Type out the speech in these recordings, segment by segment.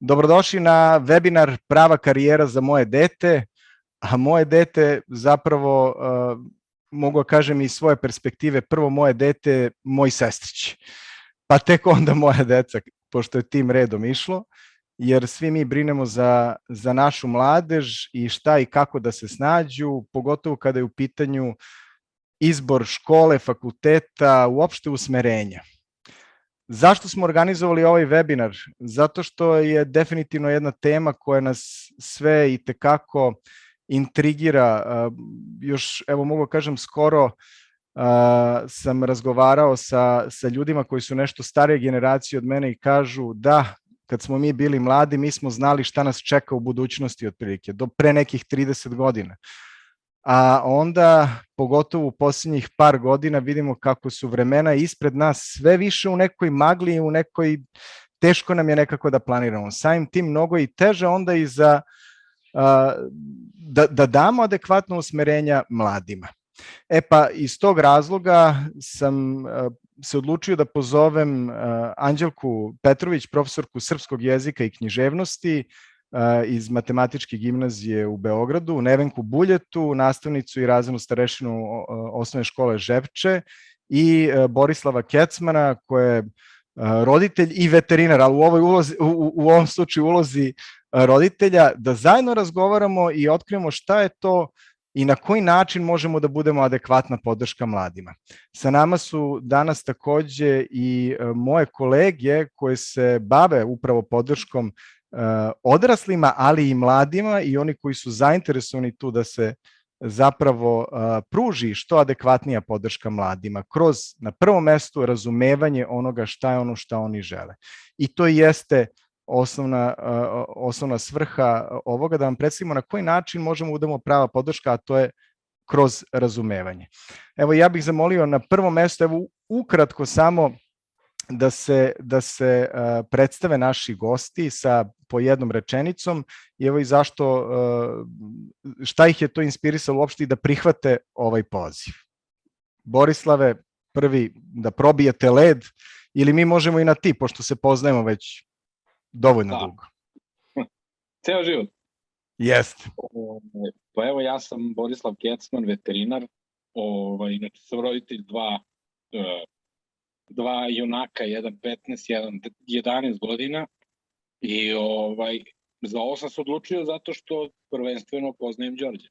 Dobrodošli na webinar Prava karijera za moje dete, a moje dete zapravo, mogu da kažem iz svoje perspektive, prvo moje dete, moj sestrić, pa tek onda moja deca, pošto je tim redom išlo, jer svi mi brinemo za našu mladež i šta i kako da se snađu, pogotovo kada je u pitanju izbor škole, fakulteta, uopšte usmerenja. Zašto smo organizovali ovaj webinar? Zato što je definitivno jedna tema koja nas sve i tekako intrigira. Još, evo mogu kažem, skoro sam razgovarao sa ljudima koji su nešto starije generacije od mene i kažu da, kad smo mi bili mladi, mi smo znali šta nas čeka u budućnosti otprilike, do pre nekih 30 godina. A onda, pogotovo u posljednjih par godina, vidimo kako su vremena ispred nas sve više u nekoj magli, u nekoj, teško nam je nekako da planiramo. Samim tim mnogo i teže onda i da damo adekvatno usmerenja mladima. E pa iz tog razloga sam se odlučio da pozovem Anđelku Petrović, profesorku srpskog jezika i književnosti iz Matematičke gimnazije u Beogradu, Nevenku Buljetu, nastavnicu i razrednu starešinu osnovne škole Žepče i Borislava Kecmana, koja je roditelj i veterinar, ali u ovom slučaju ulozi roditelja, da zajedno razgovaramo i otkrijemo šta je to i na koji način možemo da budemo adekvatna podrška mladima. Sa nama su danas takođe i moje kolege koje se bave upravo podrškom odraslima, ali i mladima i oni koji su zainteresovani tu da se zapravo pruži što adekvatnija podrška mladima kroz, na prvom mestu, razumevanje onoga šta je ono šta oni žele. I to jeste osnovna svrha ovoga, da vam predstavimo na koji način možemo da budemo prava podrška, a to je kroz razumevanje. Evo, ja bih zamolio na prvom mestu, evo ukratko samo da se predstave naši gosti sa po jednom rečenicom i evo i zašto, šta ih je to inspirisalo uopšte i da prihvate ovaj poziv. Borislave, prvi da probijete led, ili mi možemo i na ti, pošto se poznajemo već dovoljno dugo. Ceo život. Jeste. Pa evo, ja sam Borislav Kecman, veterinar, inače sam roditelj dva junaka, jedan 15, jedan 11 godina i za ovo sam se odlučio zato što prvenstveno poznajem Đorđe.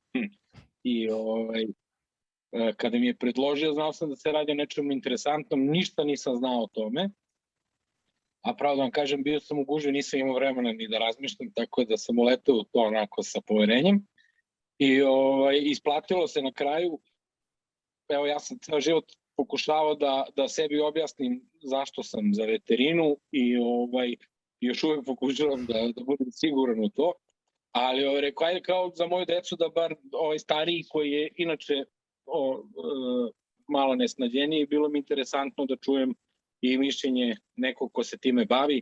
I kada mi je predložio, znao sam da se radi o nečemu interesantnom, ništa nisam znao o tome, a pravo da vam kažem, bio sam u gužvi, nisam imao vremena ni da razmišljam, tako da sam uletao u to onako sa poverenjem i isplatilo se na kraju. Evo, ja sam ceo život pokušavao da sebi objasnim zašto sam za veterinu i još uvek pokušavam da budem siguran u to, ali rekao, ajde kao za moju decu da bar stariji koji je inače malo nesnađeniji, bilo mi interesantno da čujem i mišljenje nekog ko se time bavi.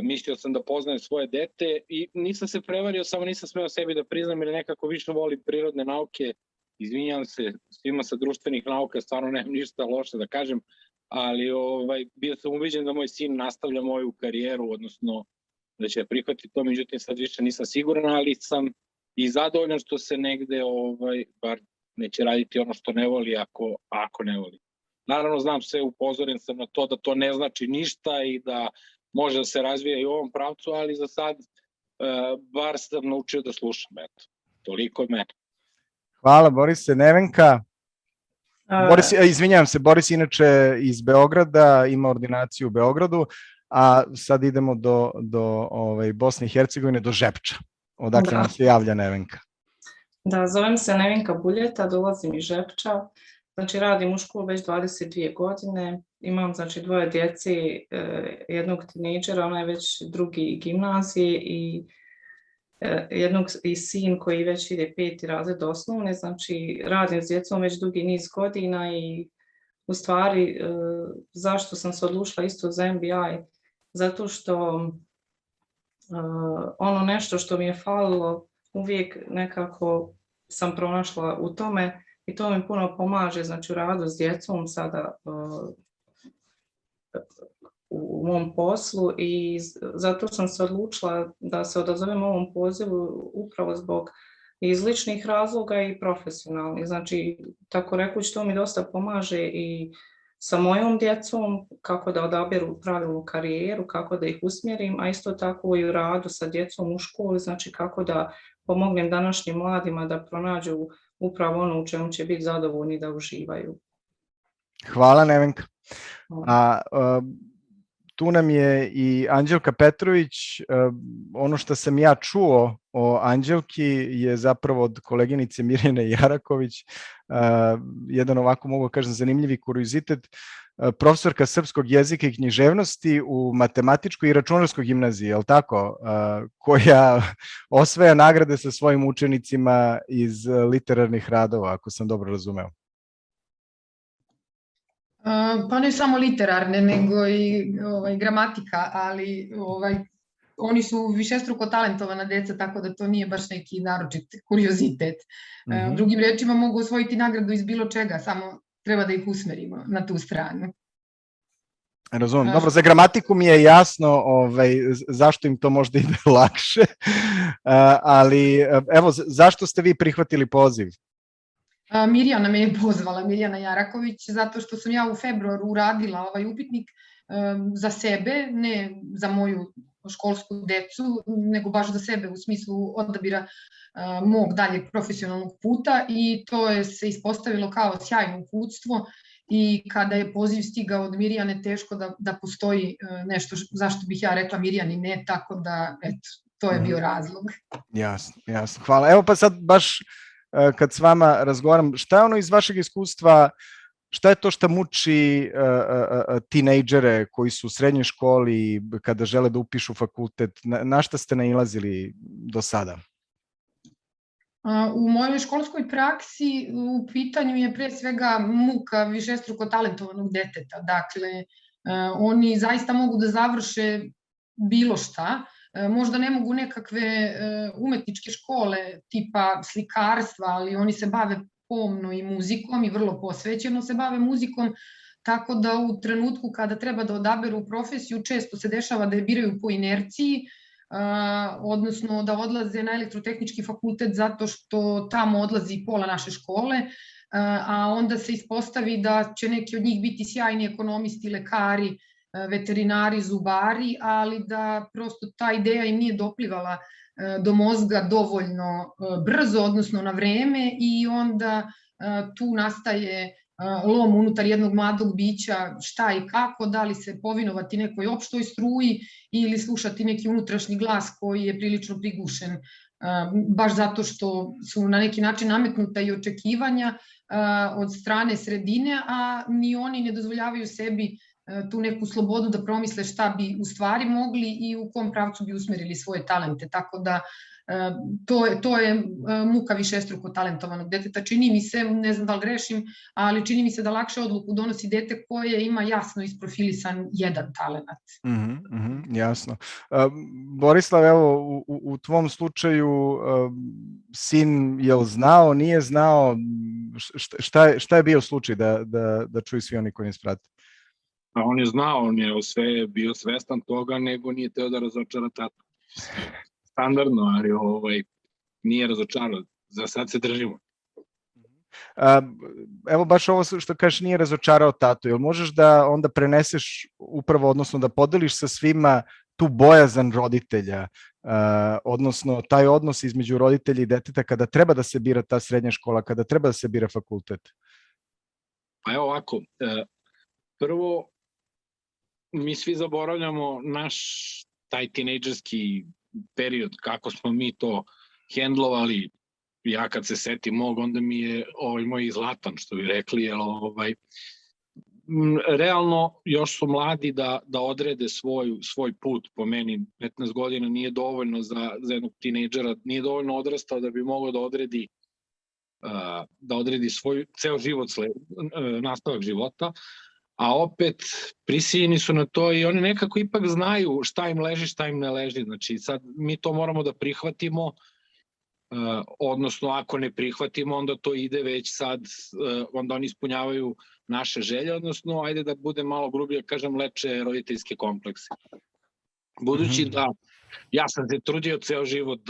Mislio sam da poznajem svoje dete i nisam se prevario, samo nisam smeo sebi da priznam jer nekako više volim prirodne nauke. Izvinjam se svima sa društvenih nauka, stvarno nemam ništa loše da kažem, ali bio sam ubeđen da moj sin nastavlja moju karijeru, odnosno da će prihvatiti to, međutim sad više nisam siguran, ali sam i zadovoljan što se negde bar neće raditi ono što ne voli ako ne voli. Naravno, znam se, upozoren sam na to da to ne znači ništa i da može da se razvija i u ovom pravcu, ali za sad bar sam naučio da slušam, eto, toliko od mene. Hvala, Borise. Nevenka? Izvinjavam se, Boris inače iz Beograda, ima ordinaciju u Beogradu, a sad idemo do Bosne i Hercegovine, do Žepča, odakle nam se javlja Nevenka. Da, zovem se Nevenka Buljeta, dolazim iz Žepča, znači radim u školu već 22 godine, imam znači dvoje djeci, jednog tinejdžera, ona je već drugi gimnazije i jednog i sin koji već ide 5. razred osnovne, znači radim s djecom već dugi niz godina i u stvari zašto sam se odlučila isto za MBA, zato što ono nešto što mi je falilo uvijek nekako sam pronašla u tome i to mi puno pomaže, znači u radu s djecom sada u mom poslu i zato sam se odlučila da se odazovem ovom pozivu upravo zbog iz ličnih razloga i profesionalnih. Znači, tako rekući, to mi dosta pomaže i sa mojom djecom, kako da odaberu pravilnu karijeru, kako da ih usmjerim, a isto tako i u radu sa djecom u školi, znači kako da pomognem današnjim mladima da pronađu upravo ono u čemu će biti zadovoljni da uživaju. Hvala, Nevenka. Tu nam je i Anđelka Petrović. Ono što sam ja čuo o Anđelki je zapravo od koleginice Mirjane Jaraković, jedan ovako mogu kažem zanimljivi kuriozitet, profesorka srpskog jezika i književnosti u matematičkoj i računarskoj gimnaziji, je li tako? Koja osvaja nagrade sa svojim učenicima iz literarnih radova, ako sam dobro razumeo. Pa ne samo literarne, nego i gramatika, ali oni su višestruko talentovana deca, tako da to nije baš neki naročit kuriozitet. Drugim rečima mogu osvojiti nagradu iz bilo čega, samo treba da ih usmerimo na tu stranu. Razumem. Dobro, za gramatiku mi je jasno zašto im to možda ide lakše, ali evo, zašto ste vi prihvatili poziv? Mirjana me je pozvala, Mirjana Jaraković, zato što sam ja u februaru uradila ovaj upitnik za sebe, ne za moju školsku decu, nego baš za sebe u smislu odabira mog daljeg profesionalnog puta i to je se ispostavilo kao sjajno uputstvo i kada je poziv stigao od Mirjane, teško da postoji nešto zašto bih ja rekla Mirjani ne, tako da, eto, to je bio razlog. Jasno, jasno, hvala. Evo pa sad baš kad s vama razgovaram, šta je ono iz vašeg iskustva, šta je to što muči tinejdžere koji su u srednjoj školi kada žele da upišu fakultet, na šta ste nailazili do sada? U mojoj školskoj praksi u pitanju je pre svega muka višestruko talentovanog deteta. Dakle, oni zaista mogu da završe bilo šta, možda ne mogu nekakve umetničke škole tipa slikarstva, ali oni se bave pomno i muzikom i vrlo posvećeno se bave muzikom, tako da u trenutku kada treba da odaberu profesiju često se dešava da je biraju po inerciji, odnosno da odlaze na elektrotehnički fakultet zato što tamo odlazi pola naše škole, a onda se ispostavi da će neki od njih biti sjajni ekonomisti, lekari, veterinari, zubari, ali da prosto ta ideja im nije doplivala do mozga dovoljno brzo, odnosno na vreme i onda tu nastaje lom unutar jednog mladog bića šta i kako, da li se povinovati nekoj opštoj struji ili slušati neki unutrašnji glas koji je prilično prigušen, baš zato što su na neki način nametnuta i očekivanja od strane sredine, a ni oni ne dozvoljavaju sebi tu neku slobodu da promisle šta bi u stvari mogli i u kom pravcu bi usmerili svoje talente. Tako da to je muka višestruko talentovanog deteta. Čini mi se, ne znam da li grešim, ali čini mi se da lakše odluku donosi dete koje ima jasno isprofilisan jedan talenat. Jasno. Borislav, evo, u tvom slučaju sin je li znao, nije znao, šta je bio slučaj da čuju svi oni koji nas prate? A on je znao, on je bio svestan toga, nego nije teo da razočara tatu. Standardno, ali nije razočarao. Za sad se držimo. Evo baš ovo što kažeš, nije razočarao tatu. Jel možeš da onda preneseš upravo, odnosno da podeliš sa svima tu bojazan roditelja, odnosno taj odnos između roditelja i deteta kada treba da se bira ta srednja škola, kada treba da se bira fakultet? Pa evo ovako, prvo, mi svi zaboravljamo naš taj tinejdžerski period, kako smo mi to hendlovali. Ja kad se setim mog, onda mi je moj zlatan, što bi rekli, jer realno još su mladi da odrede svoj put. Po meni 15 godina nije dovoljno za jednog tinejdžera, nije dovoljno odrastao da bi mogao da odredi svoj ceo život, nastavak života, a opet prisiljeni su na to i oni nekako ipak znaju šta im leži, šta im ne leži. Znači sad mi to moramo da prihvatimo odnosno ako ne prihvatimo, onda to ide već sad, onda oni ispunjavaju naše želje, odnosno, ajde da bude malo grublje, kažem, leče roditeljske komplekse. Budući da ja sam se trudio ceo život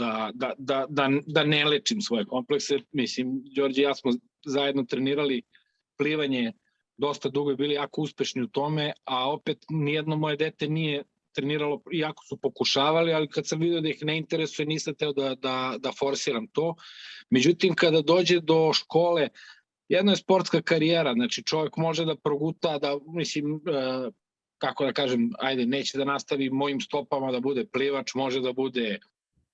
da ne lečim svoje komplekse, mislim, Đorđe i ja smo zajedno trenirali plivanje, dosta dugo i bili jako uspešni u tome, a opet nijedno moje dete nije treniralo, iako su pokušavali, ali kad sam vidio da ih ne interesuje, nisam teo da forsiram to. Međutim, kada dođe do škole, jedno je sportska karijera, znači čovjek može da proguta, da, mislim, kako da kažem, ajde, neće da nastavi mojim stopama da bude plivač, može da bude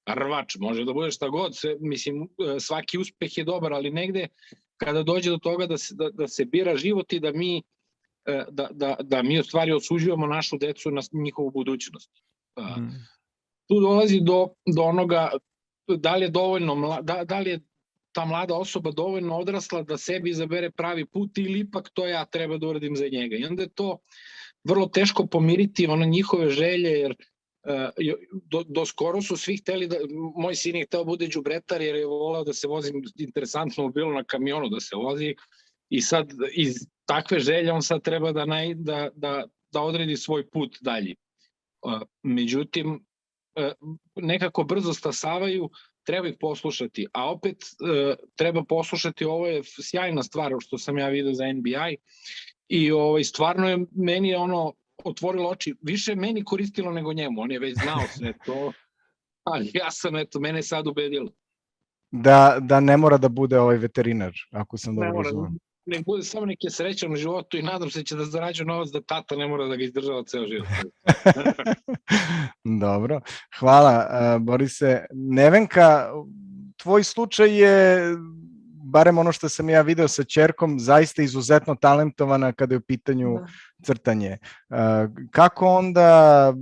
rvač, može da bude šta god, mislim, svaki uspeh je dobar, ali negde kada dođe do toga da se bira život i da mi u stvari osuđujemo našu decu na njihovu budućnost. Tu dolazi do onoga da li je ta mlada osoba dovoljno odrasla da sebi izabere pravi put ili ipak to ja treba da uradim za njega. I onda je to vrlo teško pomiriti njihove želje, jer do skoro su svi hteli moj sin je hteo bude đubretar jer je voleo da se vozi, interesantno bilo na kamionu da se vozi, i sad iz takve želje on sad treba da odredi svoj put dalje. Međutim, nekako brzo stasavaju, treba ih poslušati, a opet treba poslušati, ovo je sjajna stvar što sam ja vidio za NBA i stvarno je meni otvorilo oči, više meni koristilo nego njemu, on je već znao sve to, ali ja sam, mene sad ubedilo. Da ne mora da bude veterinar, ako sam dobro razumio. Ne bude samo neki srećan u životu i nadam se će da zarađuje novac da tata ne mora da ga izdržava ceo život. Dobro, hvala Borise. Nevenka, tvoj slučaj je, barem ono što sam ja video sa ćerkom, zaista izuzetno talentovana kada je u pitanju crtanje. Kako onda,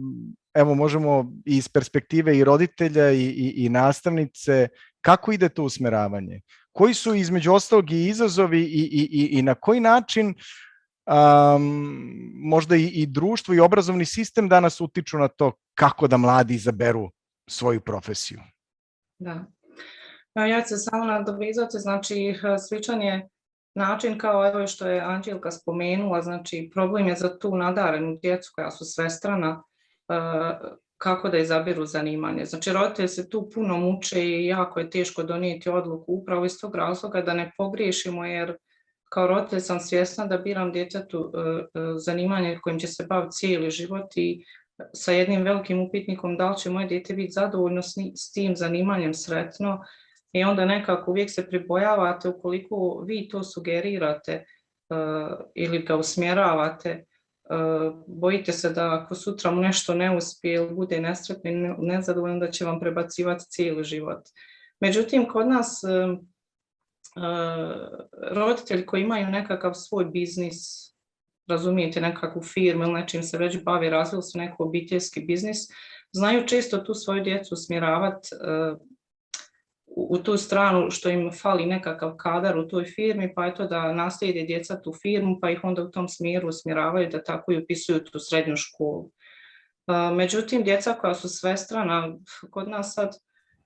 evo možemo iz perspektive i roditelja i nastavnice, kako ide to usmeravanje? Koji su između ostalog i izazovi i na koji način možda i društvo i obrazovni sistem danas utiču na to kako da mladi izaberu svoju profesiju? Da. Ja ću se samo nadovezati, znači sličan je način kao evo što je Anđelka spomenula, znači problem je za tu nadarenu djecu koja su svestrana, kako da izaberu zanimanje. Znači roditelji se tu puno muče i jako je teško donijeti odluku upravo iz tog razloga da ne pogriješimo, jer kao roditelj sam svjesna da biram djetetu zanimanje kojim će se baviti cijeli život i sa jednim velikim upitnikom da li će moje dijete biti zadovoljno s tim zanimanjem, sretno, i onda nekako uvijek se pribojavate ukoliko vi to sugerirate ili ga usmjeravate, bojite se da ako sutra mu nešto ne uspije ili bude nesretno i nezadovoljno da će vam prebacivati cijeli život. Međutim, kod nas roditelji koji imaju nekakav svoj biznis, razumijete, nekakvu firmu ili nečim se već bavi, razvili su neki obiteljski biznis, znaju često tu svoju djecu usmjeravati u tu stranu što im fali nekakav kadar u toj firmi, pa je to da naslijede djeca tu firmu, pa ih onda u tom smjeru usmjeravaju da tako i upisuju tu srednju školu. Međutim, djeca koja su svestrana, kod nas sad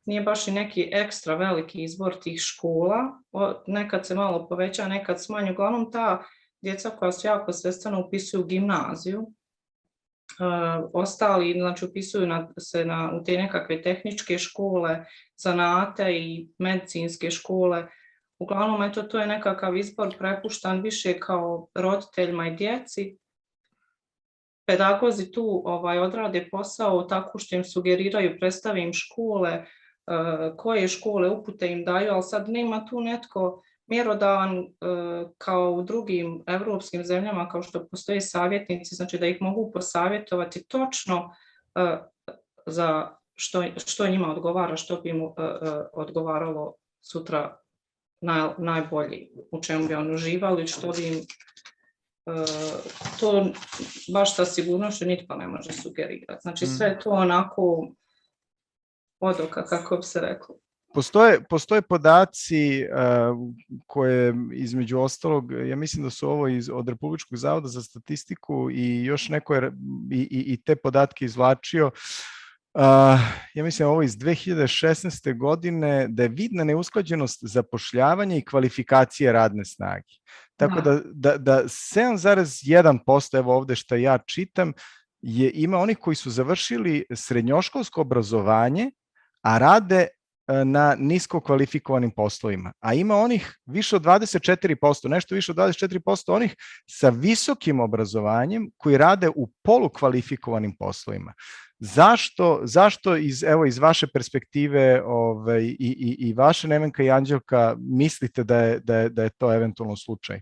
nije baš i neki ekstra veliki izbor tih škola, nekad se malo poveća, nekad smanju, uglavnom ta djeca koja su jako svestrana upisuju gimnaziju, ostali znači upisuju se u te nekakve tehničke škole, zanate i medicinske škole. Uglavnom, eto, to je nekakav izbor prepuštan više kao roditeljima i djeci. Pedagozi tu odrade posao tako što im sugeriraju, predstave im škole, koje škole upute im daju, ali sad nema tu netko mjerodavan kao u drugim evropskim zemljama, kao što postoje savjetnici, znači da ih mogu posavjetovati točno za što njima odgovara, što bi mu odgovaralo sutra najbolje, u čemu bi on uživali, što bi im to baš sa sigurnošću nitko ne može sugerirati. Znači sve to onako od oka, kako bi se reklo. Postoje podaci koje između ostalog, ja mislim da su ovo od Republičkog zavoda za statistiku i još neko je i te podatke izvlačio, Ja mislim ovo iz 2016. godine, da je vidna neusklađenost zapošljavanja i kvalifikacije radne snage. Tako da 7,1%, evo ovde što ja čitam, ima onih koji su završili srednjoškolsko obrazovanje, a rade na nisko kvalifikovanim poslovima. A ima onih više od 24%, nešto više od 24% onih sa visokim obrazovanjem koji rade u polukvalifikovanim poslovima. Zašto iz vaše perspektive i vaše, Nevenka i Anđelka, mislite da je to eventualno slučaj?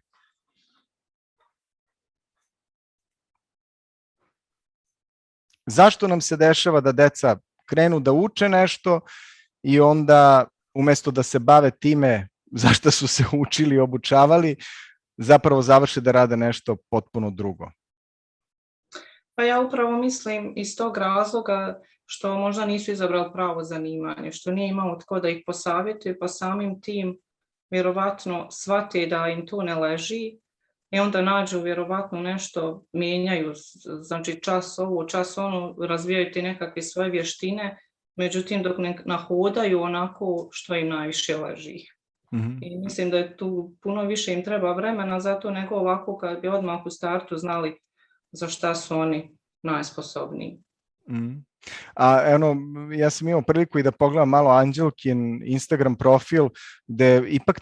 Zašto nam se dešava da deca krenu da uče nešto i onda umesto da se bave time za što su se učili i obučavali, zapravo završe da rade nešto potpuno drugo? Pa ja upravo mislim iz tog razloga što možda nisu izabrali pravo zanimanje, što nije imao tko da ih posavjetuje, pa samim tim vjerovatno shvate da im to ne leži i onda nađu vjerovatno nešto, mijenjaju, znači čas ovo, čas ono, razvijaju ti nekakve svoje vještine, međutim dok ne nahodaju onako što im najviše leži. Mm-hmm. I mislim da je tu puno više im treba vremena za to nego ovako kad bi odmah u startu znali za šta su oni najsposobniji. Mm. Ja sam imao priliku i da pogledam malo Anđelkin Instagram profil, gde ipak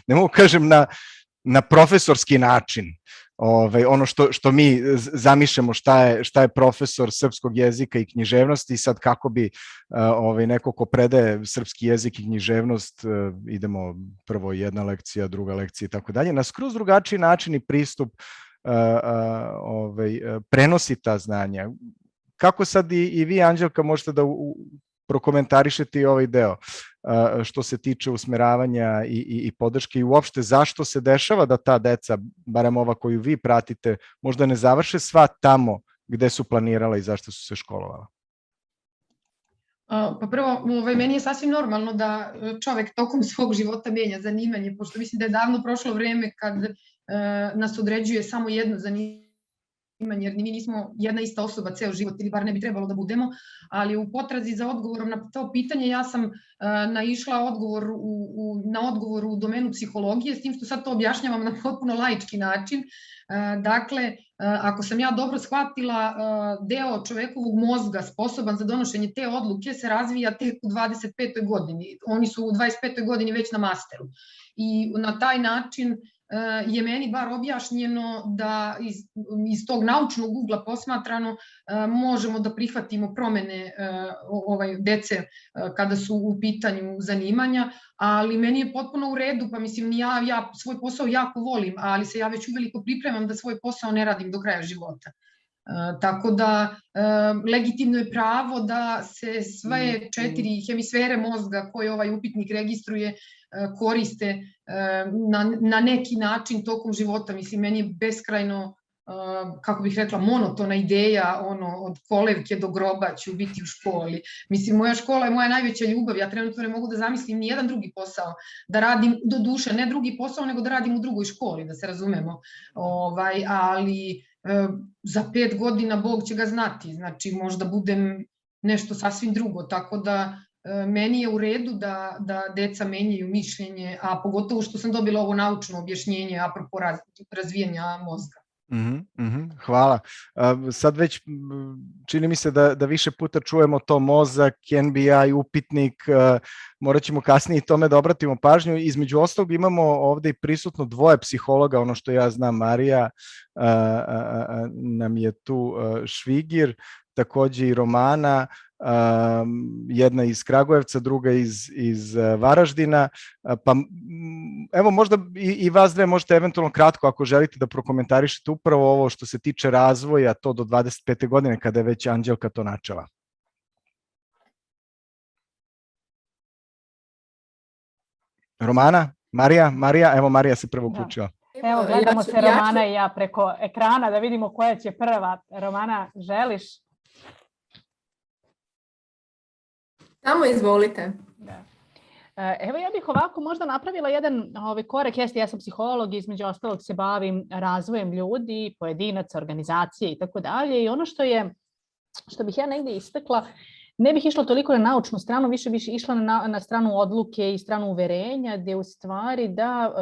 ne mogu kažem na profesorski način, ono što mi zamišljamo šta je profesor srpskog jezika i književnosti, i sad kako bi neko ko predaje srpski jezik i književnost, idemo prvo jedna lekcija, druga lekcija i tako dalje, na skroz drugačiji način i pristup prenosi ta znanja. Kako sad i vi, Anđelka, možete da prokomentarišete i ovaj deo što se tiče usmeravanja i podrške i uopšte zašto se dešava da ta deca, barem ova koju vi pratite, možda ne završe sva tamo gde su planirala i zašto su se školovala? Pa prvo, meni je sasvim normalno da čovek tokom svog života menja zanimanje, pošto mislim da je davno prošlo vreme kad nas određuje samo jedno zanimanje, jer ni mi nismo jedna ista osoba ceo život, ili bar ne bi trebalo da budemo, ali u potrazi za odgovorom na to pitanje ja sam naišla na odgovor u domenu psihologije, s tim što sad to objašnjavam na potpuno laički način. Dakle, ako sam ja dobro shvatila, deo čovekovog mozga sposoban za donošenje te odluke se razvija tek u 25. godini. Oni su u 25. godini već na masteru. I na taj način je meni bar objašnjeno da iz tog naučnog ugla posmatrano možemo da prihvatimo promene dece kada su u pitanju zanimanja, ali meni je potpuno u redu, pa mislim ja svoj posao jako volim, ali se ja već uveliko pripremam da svoj posao ne radim do kraja života. Tako da legitimno je pravo da se sve 4 hemisfere mozga koje ovaj upitnik registruje koriste na neki način tokom života. Mislim, meni je beskrajno, kako bih rekla, monotona ideja, od kolevke do groba ću biti u školi. Mislim, moja škola je moja najveća ljubav, ja trenutno ne mogu da zamislim ni jedan drugi posao, da radim, do duše, ne drugi posao, nego da radim u drugoj školi, da se razumemo. Ali za 5 godina Bog će ga znati, znači možda budem nešto sasvim drugo, tako da meni je u redu da deca menjaju mišljenje, a pogotovo što sam dobila ovo naučno objašnjenje apropo razvijanja mozga. Hvala. Sad već čini mi se da više puta čujemo to mozak, NBI, upitnik, morat ćemo kasnije i tome da obratimo pažnju. Između ostalog imamo ovde i prisutno 2 psihologa, ono što ja znam, Marija nam je tu Švigir, takođe i Romana, jedna iz Kragujevca, druga iz Varaždina, pa evo možda i vas dve možete eventualno kratko ako želite da prokomentarišete upravo ovo što se tiče razvoja, to do 25. godine kada je već Anđelka to načela. Romana, Marija, evo Marija se prvo uključila. Evo, gledamo se Romana i ja preko ekrana da vidimo koja će prva. Romana, želiš? Samo izvolite. Da. Evo ja bih ovako možda napravila jedan korak. Ja sam psiholog, između ostalog se bavim razvojem ljudi, pojedinaca, organizacije i tako dalje. I ono što je što bih ja negde istakla, ne bih išla toliko na naučnu stranu, više bih išla na stranu odluke i stranu uverenja, gde u stvari da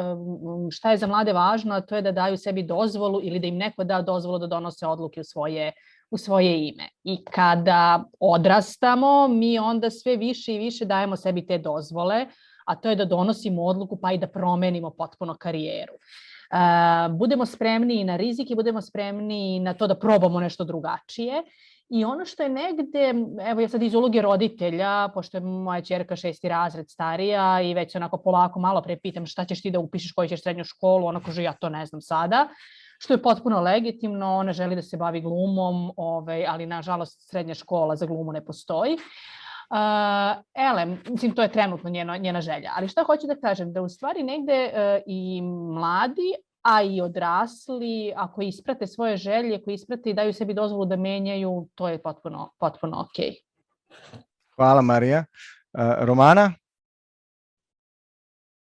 šta je za mlade važno, a to je da daju sebi dozvolu ili da im neko da dozvolu da donose odluke u svoje ime. I kada odrastamo, mi onda sve više i više dajemo sebi te dozvole, a to je da donosimo odluku pa i da promenimo potpuno karijeru. Budemo spremni i na rizik i budemo spremni na to da probamo nešto drugačije. I ono što je negde, evo ja sad iz uloge roditelja, pošto je moja ćerka 6. razred starija i već onako polako malo pre pitam šta ćeš ti da upišeš, koju ćeš srednju školu, ona kaže ja to ne znam sada, što je potpuno legitimno, ona želi da se bavi glumom, ali nažalost srednja škola za glumu ne postoji. Mislim, to je trenutno njena želja. Ali šta hoću da kažem? Da u stvari negde i mladi, a i odrasli, ako isprate svoje želje, ako isprate i daju sebi dozvolu da menjaju, to je potpuno okej. Hvala, Marija. Romana?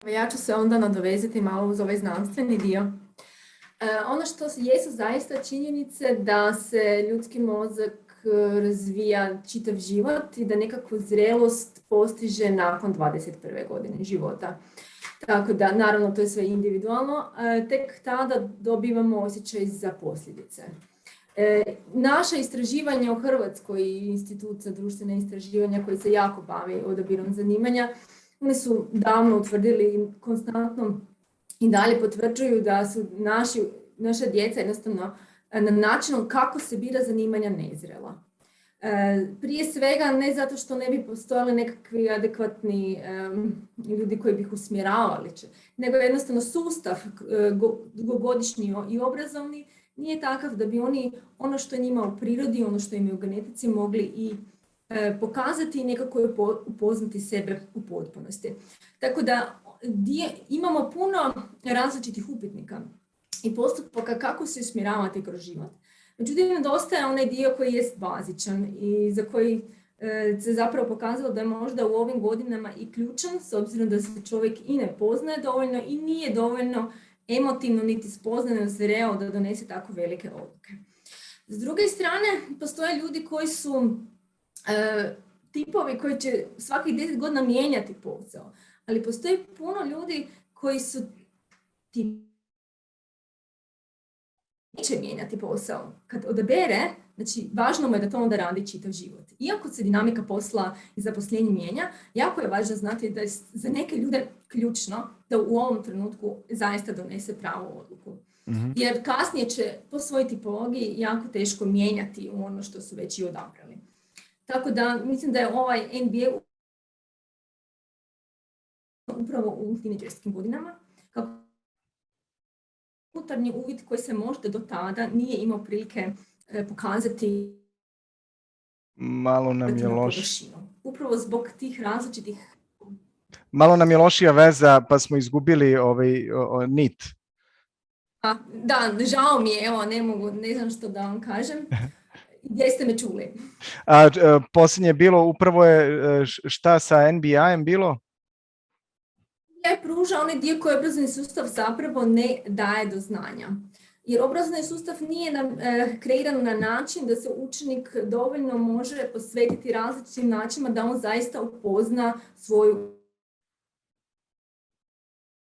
Ja ću se onda nadovezati malo uz ovaj znanstveni dio. Ono što jesu zaista činjenice da se ljudski mozak razvija čitav život i da nekakvu zrelost postiže nakon 21. godine života. Tako da, naravno, to je sve individualno, tek tada dobivamo osjećaj za posljedice. Naša istraživanja u Hrvatskoj i Institut za društvene istraživanja koji se jako bavi odabirom zanimanja, oni su davno utvrdili i konstantno i dalje potvrđuju da su naša djeca jednostavno na način kako se bira zanimanja nezrela. Prije svega ne zato što ne bi postojali nekakvi adekvatni ljudi koji bi ih usmjeravali, nego jednostavno sustav dugogodišnji i obrazovni nije takav da bi oni ono što je njima u prirodi, ono što im je u genetici mogli i pokazati i nekako upoznati sebe u potpunosti. Tako da imamo puno različitih upitnika i postupaka kako se usmjeravati kroz život. Međutim, nedostaje onaj dio koji jest bazičan i za koji se zapravo pokazalo da je možda u ovim godinama i ključan, s obzirom da se čovjek i ne poznaje dovoljno i nije dovoljno emotivno niti spoznano zreo da donese tako velike odluke. S druge strane, postoje ljudi koji su tipovi koji će svakih 10 godina mijenjati posao, ali postoji puno ljudi koji su neće mijenjati posao. Kad odabere, znači važno mu je da to onda radi čitav život. Iako se dinamika posla i zaposlenja mijenja, jako je važno znati da je za neke ljude ključno da u ovom trenutku zaista donese pravu odluku. Mm-hmm. Jer kasnije će po svojoj tipologiji jako teško mijenjati ono što su već i odabrali. Tako da mislim da je ovaj MBA upravo u tinejdžerskim godinama, kako unutarnji uvid koji se možda do tada nije imao prilike pokazati. Malo nam je loš. Upravo zbog tih različitih. Malo nam je lošija veza, pa smo izgubili nit. Da, žao mi je, evo, ne znam što da vam kažem. Gdje ste me čuli? Posljednje je bilo, upravo je šta sa NBA-em bilo? Je pruža onaj dio koji obrazovni sustav zapravo ne daje do znanja. Jer obrazovni sustav nije kreiran na način da se učenik dovoljno može posvetiti različitim načinima da on zaista upozna svoju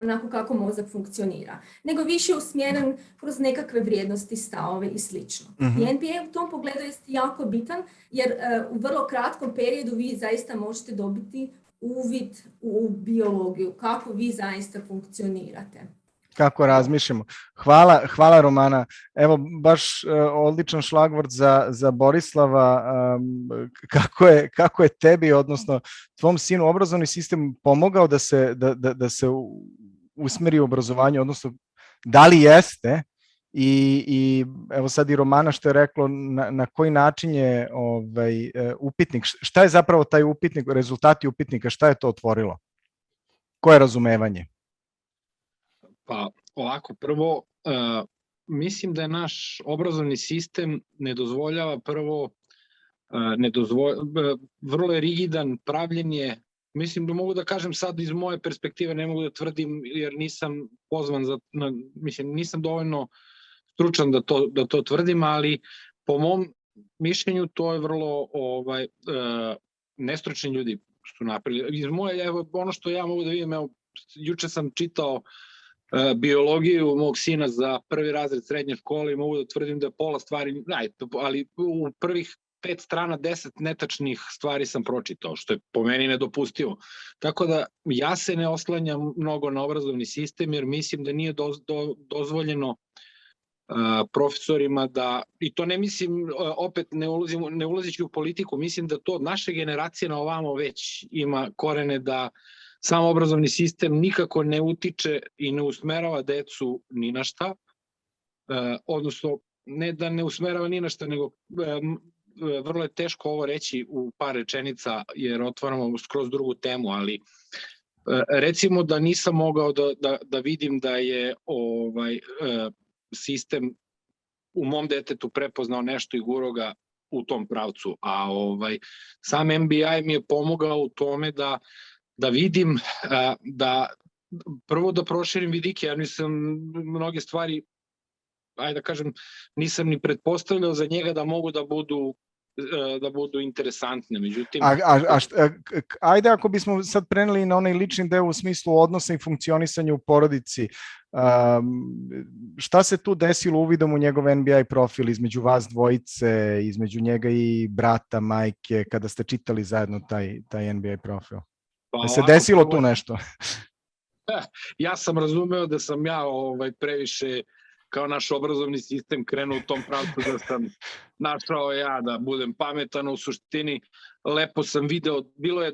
onako kako mozak funkcionira. Nego više usmjeren kroz nekakve vrijednosti, stavove i slično. Mm-hmm. I NBA u tom pogledu je jako bitan jer u vrlo kratkom periodu vi zaista možete dobiti uvid u biologiju, kako vi zaista funkcionirate. Kako razmišljamo. Hvala Romana. Evo, baš odličan šlagvort za Borislava. Kako je tebi, odnosno tvom sinu, obrazovni sistem pomogao da se usmeri u obrazovanje, odnosno da li jeste? I evo sad i Romana što je reklo na koji način je upitnik, šta je zapravo taj upitnik, rezultati upitnika, šta je to otvorilo? Koje je razumevanje? Pa ovako, prvo, mislim da je naš obrazovni sistem ne dozvoljava vrlo je rigidan, pravljen je, mislim da mogu da kažem sad iz moje perspektive, ne mogu da tvrdim jer nisam pozvan, nisam dovoljno stručan da to tvrdim, ali po mom mišljenju to je vrlo nestručni ljudi su napravili. Iz moje, evo, ono što ja mogu da vidim, evo, juče sam čitao biologiju mog sina za 1. razred srednje škole i mogu da tvrdim da je pola stvari, ali u prvih 5 strana 10 netačnih stvari sam pročitao, što je po meni nedopustivo. Tako da ja se ne oslanjam mnogo na obrazovni sistem, jer mislim da nije dozvoljeno profesorima da, i to ne mislim, opet ne ulazići u politiku, mislim da to od naše generacije na ovamo već ima korene da sam obrazovni sistem nikako ne utiče i ne usmerava decu ni na šta, odnosno ne da ne usmerava ni na šta, nego vrlo je teško ovo reći u par rečenica jer otvaramo skroz drugu temu, ali recimo da nisam mogao da vidim da je sistem u mom detetu prepoznao nešto i gurao ga u tom pravcu, a sam MBI mi je pomogao u tome da vidim, da prvo da proširim vidike, ja nisam mnoge stvari, ajde da kažem, nisam ni pretpostavljao za njega da mogu da budu interesantne, međutim... Ajde ako bismo sad preneli na onaj lični deo u smislu odnosa i funkcionisanja u porodici, šta se tu desilo uvidom u njegov NBI profil između vas dvojice, između njega i brata, majke, kada ste čitali zajedno taj NBI profil? Da se desilo tu nešto? Ja sam razumeo da sam ja previše kao naš obrazovni sistem krenuo u tom pravcu, da sam našao ja da budem pametan. U suštini lepo sam video, bilo je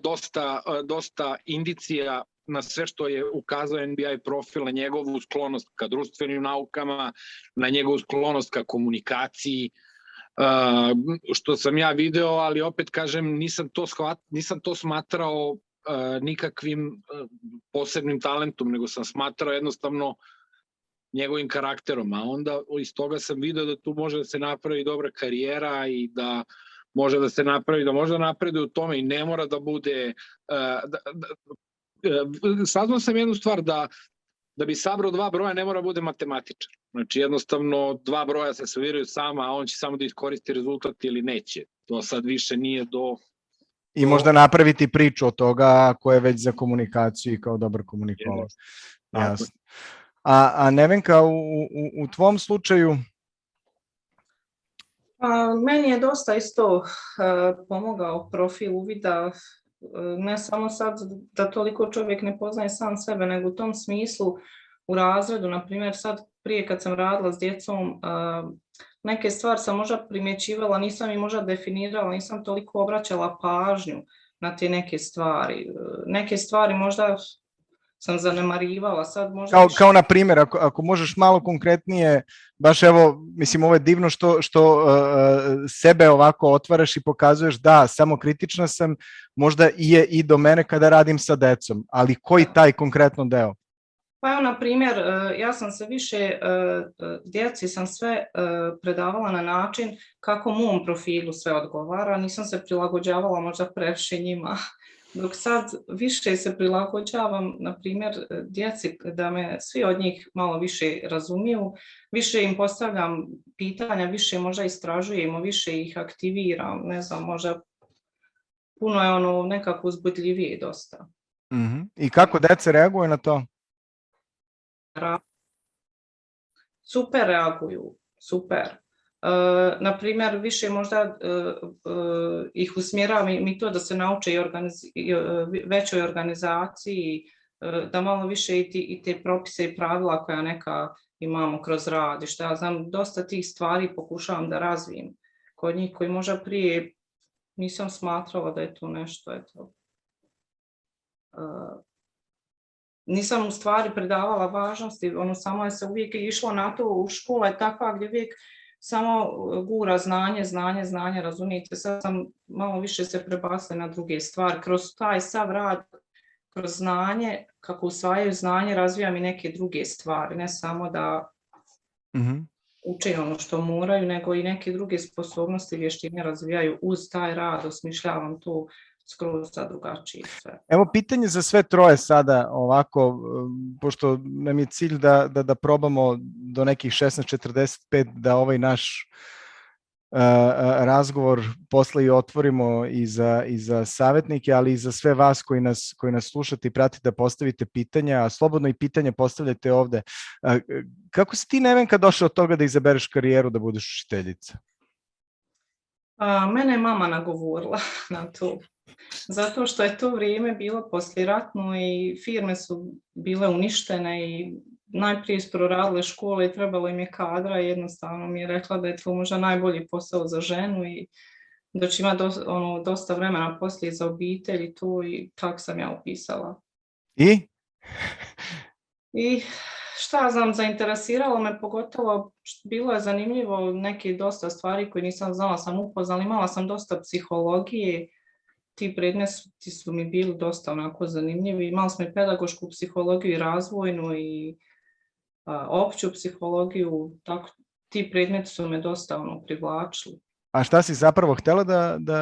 dosta indicija na sve što je ukazao NBI profil, na njegovu sklonost ka društvenim naukama, na njegovu sklonost ka komunikaciji, što sam ja video, ali opet kažem, nisam to smatrao nikakvim posebnim talentom, nego sam smatrao jednostavno njegovim karakterom, a onda iz toga sam video da tu može da se napravi dobra karijera i da može da se napravi, da može da napreduje u tome i ne mora da bude... Saznao sam jednu stvar, da bi sabrao 2 broja ne mora da bude matematičar. Znači jednostavno 2 broja se saviraju sama, a on će samo da iskoristi rezultat ili neće. To sad više nije do... I možda napraviti priču od toga ako je već za komunikaciju i kao dobar komunikolac. Jasno. A Nevenka, u tvom slučaju? Meni je dosta isto pomogao profil uvida, ne samo sad da toliko čovjek ne poznaje sam sebe, nego u tom smislu u razredu, na primjer sad prije kad sam radila s djecom, neke stvari sam možda primjećivala, nisam i možda definirala, nisam toliko obraćala pažnju na te neke stvari. Neke stvari možda sam zanemarivala, sad možda... Kao na primjer, ako možeš malo konkretnije, baš evo, mislim, ovo je divno što sebe ovako otvaraš i pokazuješ da, samokritična sam, možda je i do mene kada radim sa decom, ali koji taj konkretno deo? Pa evo, na primjer, ja sam se više, djeci sam sve predavala na način kako mom profilu sve odgovara, nisam se prilagođavala možda previše njima. Dok sad više se prilagođavam, na primjer, djeci, da me svi od njih malo više razumiju, više im postavljam pitanja, više možda istražujemo, više ih aktiviram, ne znam, možda puno je nekako uzbudljivije dosta. I kako djeca reaguju na to? Super reaguju, super. Na primjer, više možda ih usmjeravam i to da se nauče i većoj organizaciji, da malo više i te propise i pravila koja neka imamo kroz rad i što ja znam, dosta tih stvari pokušavam da razvijem kod njih koji možda prije nisam smatrala da je to nešto, eto. Nisam u stvari predavala važnosti, samo je se uvijek išlo na to, u škola je takva gdje uvijek samo gura znanje, razumijete, sad sam malo više se prebacila na druge stvari, kroz taj sav rad, kroz znanje, kako usvajaju znanje, razvijam i neke druge stvari, ne samo da uče ono što moraju, nego i neke druge sposobnosti, vještine razvijaju uz taj rad, osmišljavam to skroz drugačije sve. Evo pitanje za sve troje sada ovako, pošto nam je cilj da probamo do nekih 16:45 da ovaj naš razgovor posle i otvorimo i za savjetnike, ali i za sve vas koji nas slušate i pratite da postavite pitanja, a slobodno i pitanje postavljate ovde. Kako si ti, Nevenka, došla od toga da izabereš karijeru da budeš učiteljica? Mene je mama nagovorila na to. Zato što je to vrijeme bilo poslijeratno i firme su bile uništene i najprije su proradile škole i trebalo im je kadra i jednostavno mi je rekla da je to možda najbolji posao za ženu i da će imati dosta vremena poslije za obitelj i to, i tako sam ja upisala. I? I šta znam, zainteresiralo me, pogotovo bilo je zanimljivo, neke dosta stvari koje nisam znala sam upoznala, imala sam dosta psihologije, ti predmeti su mi bili dosta onako zanimljivi, imali smo i pedagošku psihologiju i razvojnu i opću psihologiju, tako ti predmeti su me dosta privlačili. A šta si zapravo htjela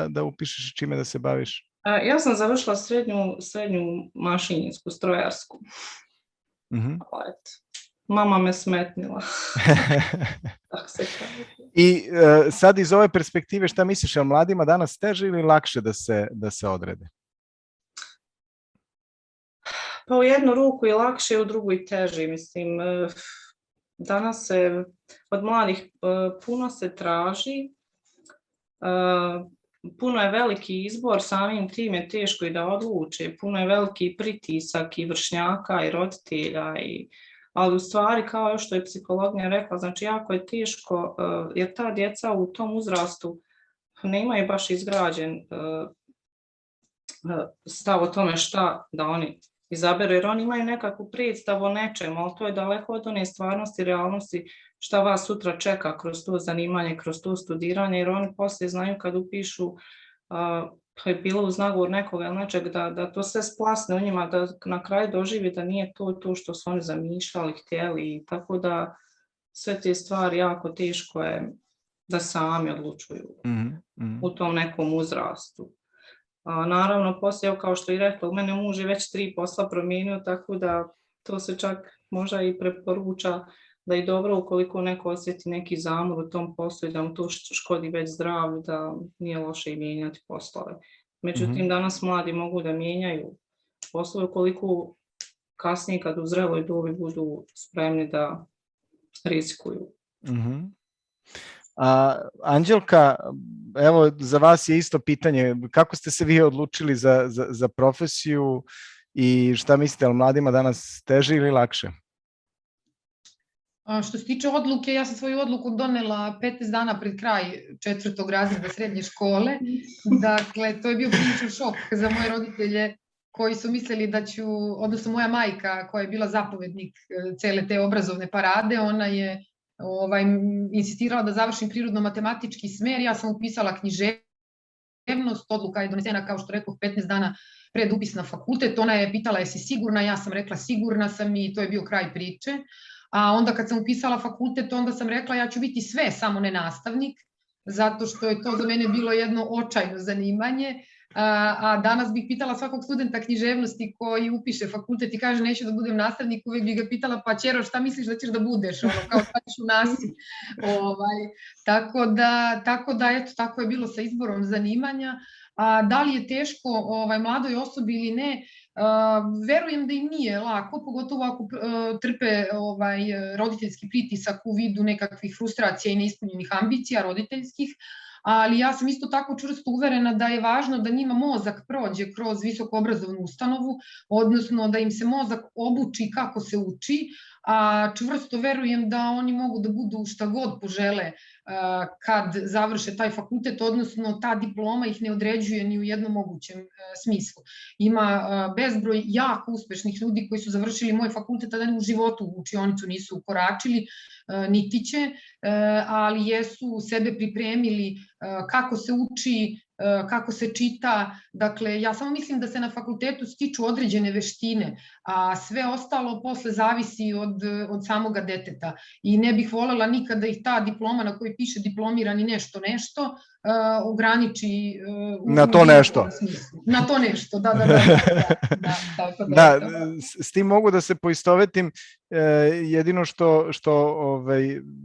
da upišeš, čime da se baviš? Ja sam završila srednju mašinsku, strojarsku. Mama me smetnila. Tako se kaže. I sad iz ove perspektive šta misliš, je li mladima danas teže ili lakše da se odrede? Pa u jednu ruku i lakše, u drugu i teže. Mislim, danas se od mladih puno se traži, puno je veliki izbor, samim tim je teško i da odluče, puno je veliki pritisak i vršnjaka i roditelja, ali u stvari, kao još što je psihologija rekla, znači jako je teško, jer ta djeca u tom uzrastu ne imaju baš izgrađen stav o tome šta da oni izaberu, jer oni imaju nekakvu predstavu o nečemu, ali to je daleko od one stvarnosti, realnosti, šta vas sutra čeka kroz to zanimanje, kroz to studiranje, jer oni poslije znaju kad upišu, to je bilo uz nagovor nekoga ili nečeg, da to sve splasne u njima, da na kraju doživi da nije to što su oni zamišljali, htjeli, tako da sve te stvari jako teško je da sami odlučuju u tom nekom uzrastu. Naravno, poslije, kao što i rekla, u mene muž je već 3 posla promijenio, tako da to se čak možda i preporuča da je dobro ukoliko neko osjeti neki zamor u tom poslu i da mu to škodi već zdravlju, da nije loše i mijenjati poslove. Međutim, danas mladi mogu da mijenjaju poslove ukoliko kasnije kad u zreloj dobi budu spremni da rizikuju. Anđelka, evo za vas je isto pitanje, kako ste se vi odlučili za profesiju i šta mislite, ali mladima danas teže ili lakše? Što se tiče odluke, ja sam svoju odluku donela 15 dana pred kraj 4. razreda srednje škole. Dakle, to je bio priličan šok za moje roditelje koji su mislili da ću, odnosno moja majka koja je bila zapovednik cele te obrazovne parade, ona je insistirala da završim prirodno-matematički smer, ja sam upisala književnost, odluka je donesena, kao što rekao, 15 dana pred upis na fakultet, ona je pitala jesi sigurna, ja sam rekla sigurna sam i to je bio kraj priče. A onda kad sam upisala fakultet, onda sam rekla ja ću biti sve, samo ne nastavnik, zato što je to za mene bilo jedno očajno zanimanje. A danas bih pitala svakog studenta književnosti koji upiše fakultet i kaže neću da budem nastavnik, uvijek bih ga pitala pa ćero šta misliš da ćeš da budeš, kao šta ćeš u nasi. Tako da, eto, tako je bilo sa izborom zanimanja. Da li je teško mladoj osobi ili ne, verujem da im nije lako, pogotovo ako trpe roditeljski pritisak u vidu nekakvih frustracija i neispunjenih ambicija roditeljskih, ali ja sam isto tako čvrsto uverena da je važno da njima mozak prođe kroz visokoobrazovnu ustanovu, odnosno da im se mozak obuči kako se uči, a čvrsto verujem da oni mogu da budu šta god požele kad završe taj fakultet, odnosno ta diploma ih ne određuje ni u jednom mogućem smislu. Ima bezbroj jako uspešnih ljudi koji su završili moj fakultet, a da u životu u učionicu nisu ukoračili, niti će, ali jesu sebe pripremili kako se uči, kako se čita. Dakle, ja samo mislim da se na fakultetu stiču određene veštine, a sve ostalo posle zavisi od samoga deteta. I ne bih volela nikada ih ta diploma na kojoj piše diplomirani nešto ograniči na to nešto. Na to nešto, da. Da, s tim mogu da se poistovetim. jedino što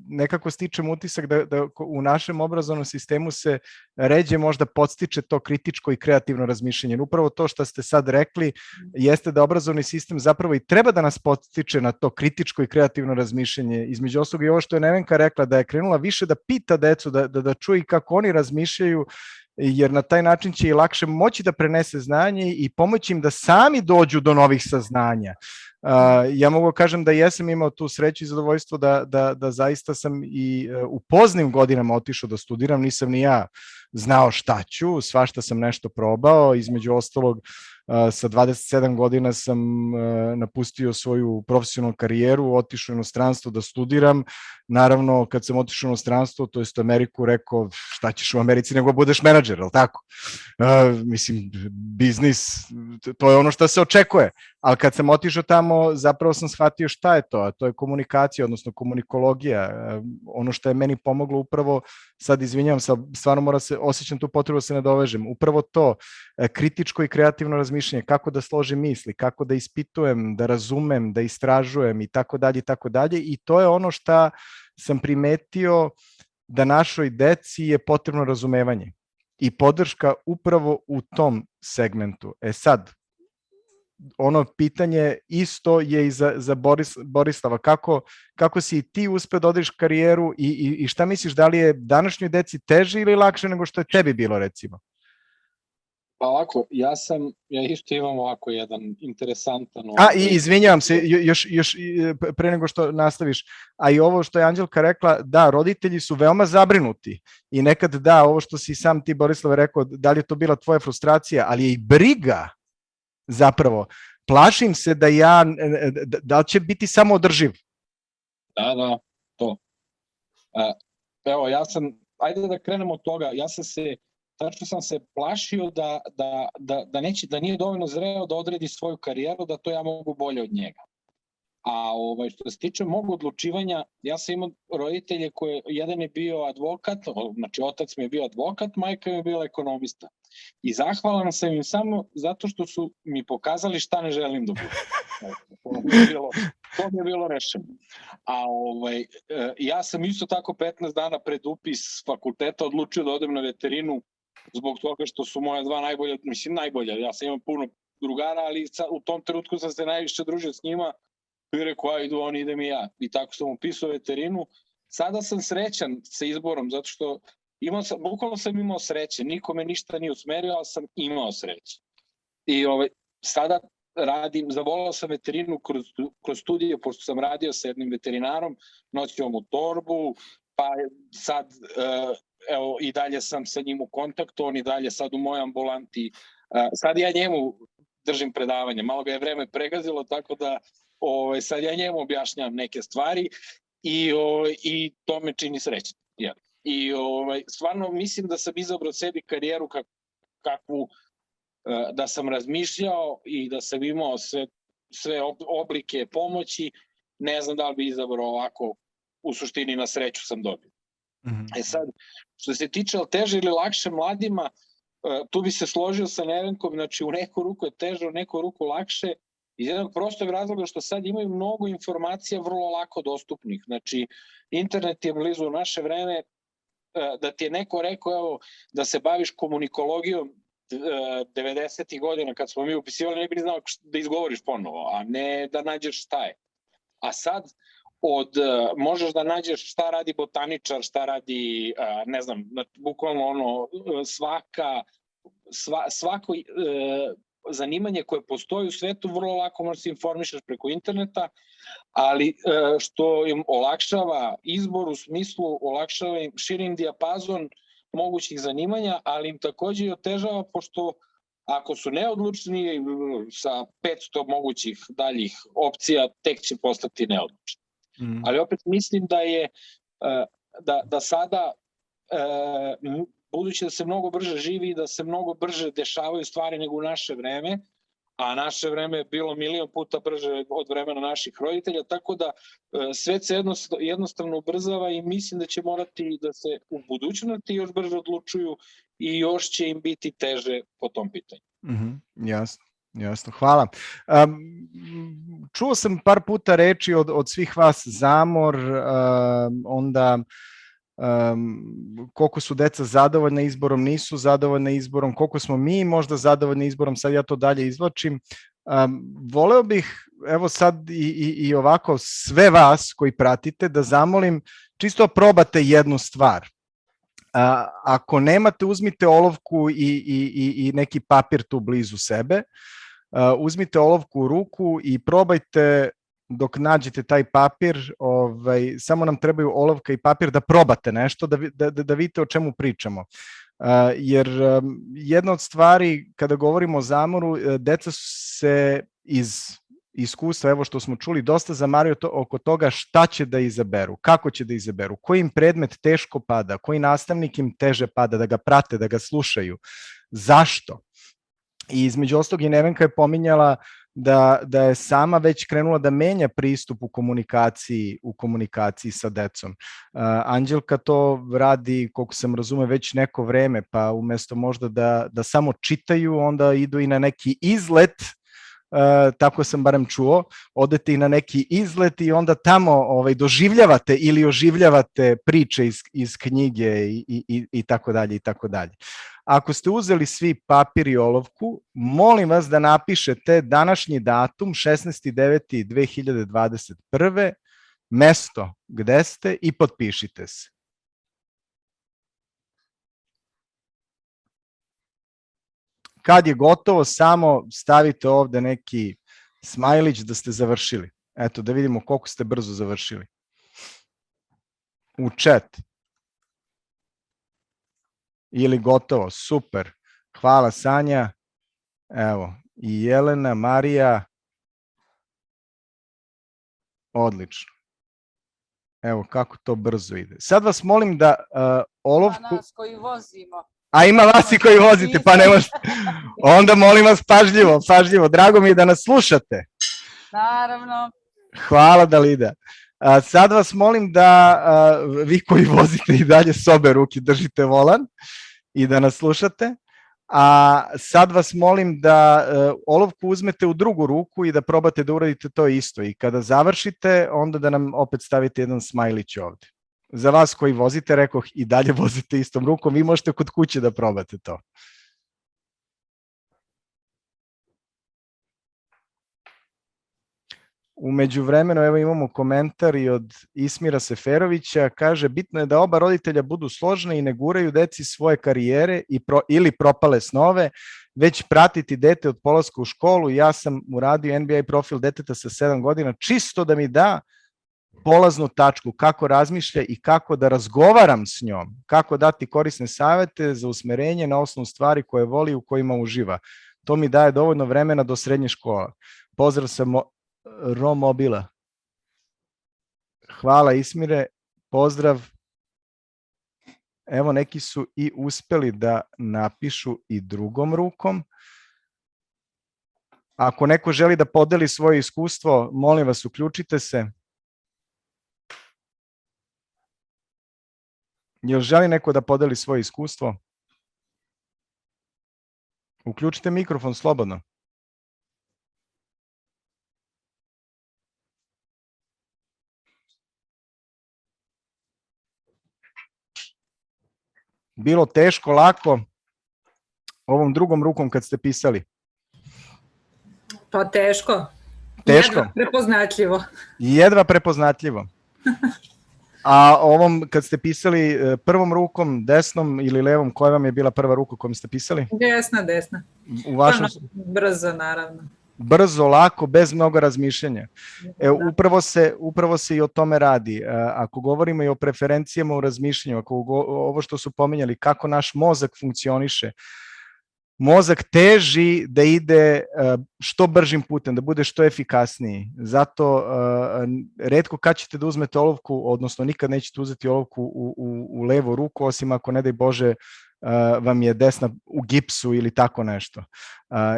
nekako stičem utisak da u našem obrazovnom sistemu se ređe možda podstiče to kritičko i kreativno razmišljanje. Upravo to što ste sad rekli jeste da obrazovni sistem zapravo i treba da nas podstiče na to kritičko i kreativno razmišljanje. Između ostalog i ovo što je Nevenka rekla, da je krenula više da pita decu, da čuje kako oni razmišljaju, jer na taj način će i lakše moći da prenese znanje i pomoći im da sami dođu do novih saznanja. Ja mogu kažem da jesam imao tu sreću i zadovoljstvo da zaista sam i u poznim godinama otišao da studiram, nisam ni ja znao šta ću, svašta sam nešto probao, između ostalog sa 27 godina sam napustio svoju profesionalnu karijeru, otišao u inostranstvo da studiram. Naravno, kad sam otišao u inostranstvo, to jest u Ameriku, rekao šta ćeš u Americi nego budeš menadžer, je li tako? Mislim, biznis, to je ono što se očekuje. Ali kad sam otišao tamo, zapravo sam shvatio šta je to, a to je komunikacija, odnosno komunikologija. Ono što je meni pomoglo upravo, sad izvinjavam se, stvarno osjećam tu potrebu da se nadovežem, upravo to, kritičko i kreativno razmišljanje, kako da složim misli, kako da ispitujem, da razumem, da istražujem i tako dalje i tako dalje, i to je ono što sam primetio da našoj deci je potrebno razumevanje i podrška upravo u tom segmentu. Sad, ono pitanje isto je i za Borislava, kako si i ti uspeo da odrediš karijeru i šta misliš, da li je današnjoj deci teže ili lakše nego što je tebi bilo, recimo? Pa ovako, ja isto imam ovako jedan interesantan... Izvinjavam se, još pre nego što nastaviš, a i ovo što je Anđelka rekla, da, roditelji su veoma zabrinuti i nekad da, ovo što si sam ti, Borislave, rekao, da li je to bila tvoja frustracija, ali je i briga zapravo. Plašim se da li će biti samo održiv. Da, to. Evo, ajde da krenemo od toga, tačno sam se plašio da nije dovoljno zreo da odredi svoju karijeru, da to ja mogu bolje od njega. A što se tiče mog odlučivanja, ja sam imao roditelje koje, jedan je bio advokat, znači otac mi je bio advokat, majka mi je bila ekonomista. I zahvalan sam im samo zato što su mi pokazali šta ne želim da budem. To mi je bilo rešeno. A ja sam isto tako 15 dana pred upis fakulteta odlučio da odem na veterinu zbog toga što su moja dva najbolja, ja sam imao puno drugara, ali u tom trenutku sam se najviše družio s njima i rekao, idu oni, idem i ja. I tako sam upisao veterinu. Sada sam srećan sa izborom, zato što bukvalno sam imao sreće, nikome ništa nije usmerio, ali sam imao sreće. I sada zavolao sam veterinu kroz studije, pošto sam radio sa jednim veterinarom, nosio mu torbu, pa sad i dalje sam sa njim u kontaktu, on i dalje sad u mojoj ambulanti. Sad ja njemu držim predavanje, malo ga je vreme pregazilo, tako da sad ja njemu objašnjam neke stvari i to me čini srećnim. I stvarno mislim da sam izabrao sebi karijeru kakvu da sam razmišljao i da sam imao sve oblike pomoći, ne znam da li bi izabrao ovako, u suštini na sreću sam dobio. Sad, što se tiče teže ili lakše mladima, tu bi se složio sa Nevenkom, znači u neku ruku je teže, u neku ruku lakše, iz jednog prostog razloga što sad imaju mnogo informacija vrlo lako dostupnih. Znači, internet je blizu u naše vreme, da ti je neko rekao, evo, da se baviš komunikologijom 90. godina kad smo mi upisivali, ne bi znao da izgovoriš ponovo, a ne da nađeš šta je. A sad, možeš da nađeš šta radi botaničar, šta radi, ne znam, bukvalno svako zanimanje koje postoji u svetu vrlo lako možeš se informišati preko interneta, ali što im olakšava izbor u smislu, olakšava im širim dijapazon mogućih zanimanja, ali im takođe i otežava, pošto ako su neodlučni sa 500 mogućih daljih opcija, tek će postati neodlučni. Ali opet mislim da sada, budući da se mnogo brže živi i da se mnogo brže dešavaju stvari nego u naše vreme, a naše vreme je bilo milion puta brže od vremena naših roditelja, tako da svet se jednostavno ubrzava i mislim da će morati da se u budućnosti još brže odlučuju i još će im biti teže po tom pitanju. Jasno. Jasno, hvala. Čuo sam par puta reči od svih vas zamor, onda koliko su deca zadovoljna izborom, nisu zadovoljna izborom, koliko smo mi možda zadovoljni izborom, sad ja to dalje izvlačim. Voleo bih, evo sad i ovako sve vas koji pratite, da zamolim čisto probate jednu stvar. Ako nemate, uzmite olovku i neki papir tu blizu sebe, uzmite olovku u ruku i probajte dok nađete taj papir, samo nam trebaju olovka i papir da probate nešto, da vidite o čemu pričamo. Jer jedna od stvari kada govorimo o zamoru, deca se iz iskustva, evo što smo čuli, dosta zamaraju oko toga šta će da izaberu, kako će da izaberu, koji im predmet teško pada, koji nastavnik im teže pada, da ga prate, da ga slušaju, zašto? I između ostalog i Nevenka je pominjala da je sama već krenula da menja pristup u komunikaciji sa decom. Anđelka to radi, koliko sam razume, već neko vreme, pa umesto možda da samo čitaju, onda idu i na neki izlet, tako sam barem čuo, odete i na neki izlet i onda tamo doživljavate ili oživljavate priče iz knjige i tako dalje i tako dalje. Ako ste uzeli svi papir i olovku, molim vas da napišete današnji datum 16.9.2021. mesto gde ste i potpišite se. Kad je gotovo, samo stavite ovde neki smajlić da ste završili. Eto, da vidimo koliko ste brzo završili. U chat. Ili gotovo, super. Hvala Sanja. Evo, i Jelena, Marija. Odlično. Evo kako to brzo ide. Sad vas molim da olovku... Ima nas koji vozimo. A ima vas i koji vozite, pa ne možete. Onda molim vas pažljivo. Drago mi je da nas slušate. Naravno. Hvala Dalida. Sad vas molim da vi koji vozite i dalje s obe ruke držite volan i da nas slušate. A sad vas molim da olovku uzmete u drugu ruku i da probate da uradite to isto. I kada završite, onda da nam opet stavite jedan smajlić ovde. Za vas koji vozite, rekoh, i dalje vozite istom rukom, vi možete kod kuće da probate to. U međuvremenu, evo imamo komentar i od Ismira Seferovića, kaže, bitno je da oba roditelja budu složni i ne guraju deci svoje karijere ili propale snove, već pratiti dete od polaska u školu. Ja sam uradio NBA profil deteta sa 7 godina, čisto da mi da polaznu tačku, kako razmišlja i kako da razgovaram s njom, kako dati korisne savete za usmerenje na osnovu stvari koje voli, u kojima uživa. To mi daje dovoljno vremena do srednje škole. Pozdrav sa Romobila. Hvala Ismire, pozdrav. Evo, neki su i uspeli da napišu i drugom rukom. Ako neko želi da podeli svoje iskustvo, molim vas, uključite se. Jel želi neko da podeli svoje iskustvo? Uključite mikrofon slobodno. Bilo teško, lako, ovom drugom rukom kad ste pisali? Pa teško. Teško? Jedva prepoznatljivo. Jedva prepoznatljivo. A ovom kad ste pisali prvom rukom, desnom ili levom, koja vam je bila prva ruka kojom ste pisali? Desna. U vašem... Brzo, naravno. Brzo, lako, bez mnogo razmišljanja. Upravo se i o tome radi. Ako govorimo i o preferencijama u razmišljanju, ovo što su pominjali, kako naš mozak funkcioniše, mozak teži da ide što bržim putem, da bude što efikasniji. Zato retko kad ćete da uzmete olovku, odnosno nikad nećete uzeti olovku u levu ruku, osim ako, ne daj Bože, vam je desna u gipsu ili tako nešto.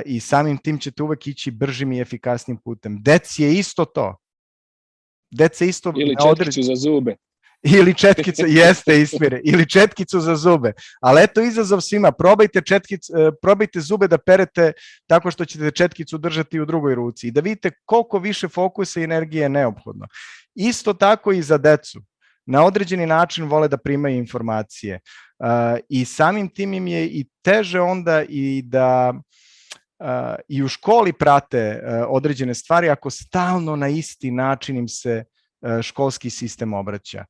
I samim tim ćete uvek ići bržim i efikasnim putem. Deci je isto to. Deca isto... Ili četkiću za zube. Ili četkicu, jeste Ismire, ili četkicu za zube. Ali eto izazov svima, probajte zube da perete tako što ćete četkicu držati u drugoj ruci i da vidite koliko više fokusa i energije je neophodno. Isto tako i za decu. Na određeni način vole da primaju informacije i samim tim im je i teže onda i da i u školi prate određene stvari ako stalno na isti način im se školski sistem obraća.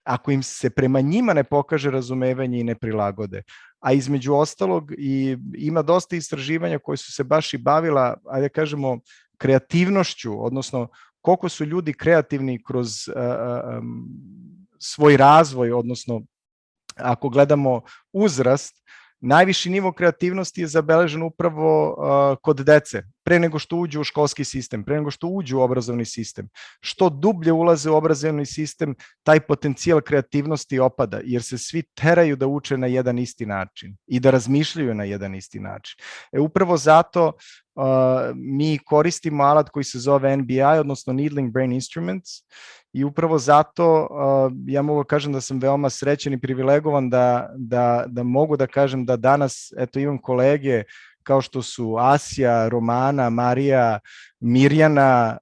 Ako im se prema njima ne pokaže razumevanje i ne prilagode. A između ostalog ima dosta istraživanja koje su se baš i bavila, ajde kažemo, kreativnošću, odnosno koliko su ljudi kreativni kroz svoj razvoj, odnosno ako gledamo uzrast, najviši nivo kreativnosti je zabeležen upravo kod dece, pre nego što uđu u školski sistem, pre nego što uđu u obrazovni sistem. Što dublje ulaze u obrazovni sistem, taj potencijal kreativnosti opada, jer se svi teraju da uče na jedan isti način i da razmišljaju na jedan isti način. Upravo zato mi koristimo alat koji se zove NBI, odnosno Needling Brain Instruments, i upravo zato ja mogu kažem da sam veoma srećan i privilegovan da mogu da kažem da danas imam kolege kao što su Asja, Romana, Marija, Mirjana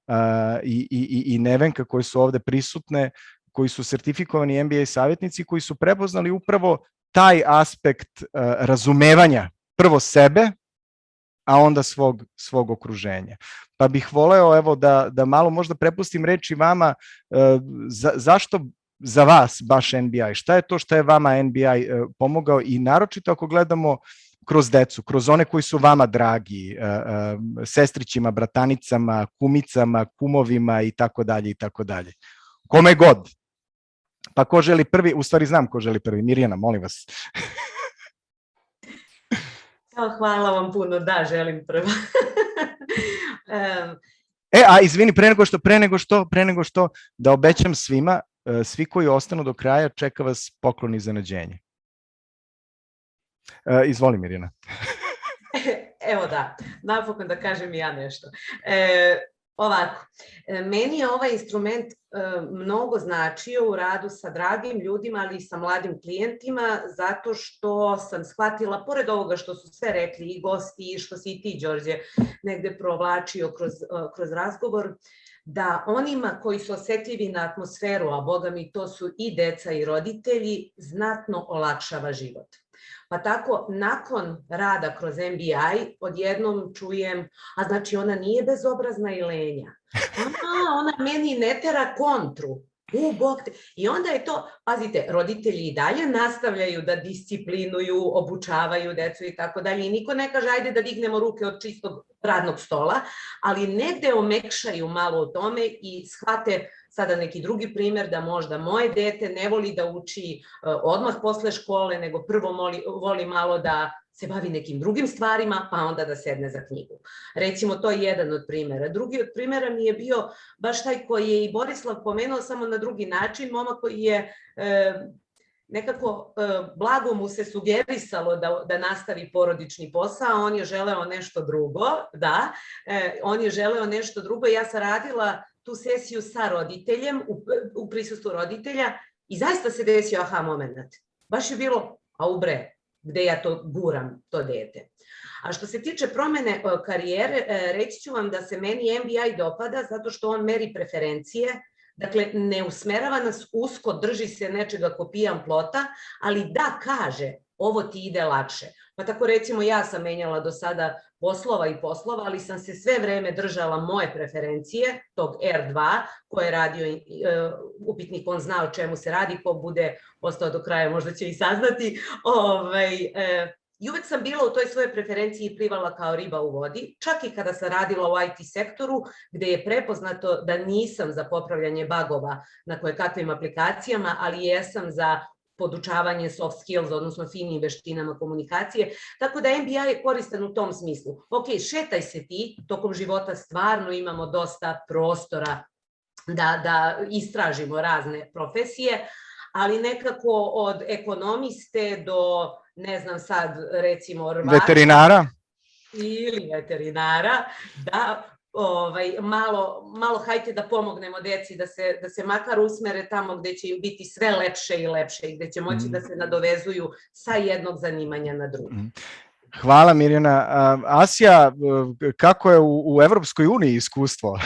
i Nevenka koje su ovde prisutne, koji su sertifikovani MBA savjetnici, koji su prepoznali upravo taj aspekt razumevanja prvo sebe, a onda svog okruženja. Pa bih voleo da malo možda prepustim reči vama, zašto za vas baš NBI? Šta je to što je vama NBI pomogao i naročito ako gledamo kroz decu, kroz one koji su vama dragi, sestrićima, bratanicama, kumicama, kumovima i tako dalje i tako dalje. Kome god. Pa ko želi prvi, u stvari znam ko želi prvi, Mirjana, molim vas. Hvala vam puno, da, želim prvo. Izvini, pre nego što da obećam svima, svi koji ostanu do kraja, čeka vas poklon i iznenađenje. Izvoli, Mirjana. Evo da, napokon da kažem i ja nešto. Ovako, meni je ovaj instrument mnogo značio u radu sa dragim ljudima, ali i sa mladim klijentima, zato što sam shvatila, pored ovoga što su sve rekli i gosti i što si i ti, Đorđe, negde provlačio kroz razgovor, da onima koji su osetljivi na atmosferu, a boga mi to su i deca i roditelji, znatno olakšava život. Pa tako, nakon rada kroz MBI, odjednom čujem, a znači ona nije bezobrazna i lenja. Ona meni ne tera kontru. I onda je to, pazite, roditelji i dalje nastavljaju da disciplinuju, obučavaju decu i tako dalje. I niko ne kaže, ajde da dignemo ruke od čistog radnog stola, ali negde omekšaju malo o tome i shvate sada neki drugi primer da možda moje dete ne voli da uči odmah posle škole, nego prvo voli malo da se bavi nekim drugim stvarima, pa onda da sedne za knjigu. Recimo, to je jedan od primjera. Drugi od primjera mi je bio baš taj koji je i Borislav pomenuo, samo na drugi način, momak koji je nekako blago mu se sugerisalo da nastavi porodični posao, on je želeo nešto drugo, da, on je želeo nešto drugo. Ja sam radila tu sesiju sa roditeljem, u prisustvu roditelja i zaista se desio aha moment. Baš je bilo, gde ja to guram, to dete. A što se tiče promene karijere, reći ću vam da se meni MBI dopada zato što on meri preferencije, dakle ne usmerava nas usko, drži se nečega ko pijan plota, ali da kaže ovo ti ide lakše. Pa tako recimo ja sam menjala do sada poslova i poslova, ali sam se sve vreme držala moje preferencije, tog R2, ko je radio upitnik, on zna o čemu se radi, ko bude ostao do kraja možda će i saznati. I uvek sam bila u toj svojoj preferenciji i plivala kao riba u vodi, čak i kada sam radila u IT sektoru, gde je prepoznato da nisam za popravljanje bagova na kojekakvim aplikacijama, ali jesam za podučavanje soft skills, odnosno finim veštinama komunikacije, tako da MBI je koristan u tom smislu. Ok, šetaj se ti, tokom života stvarno imamo dosta prostora da istražimo razne profesije, ali nekako od ekonomiste do, ne znam sad, recimo orvača. Veterinara. Ili veterinara, da, malo hajte da pomognemo deci da se makar usmere tamo gde će im biti sve lepše i lepše i gde će moći da se nadovezuju sa jednog zanimanja na drugo. Hvala Mirjana. Asja, kako je u Evropskoj uniji iskustvo?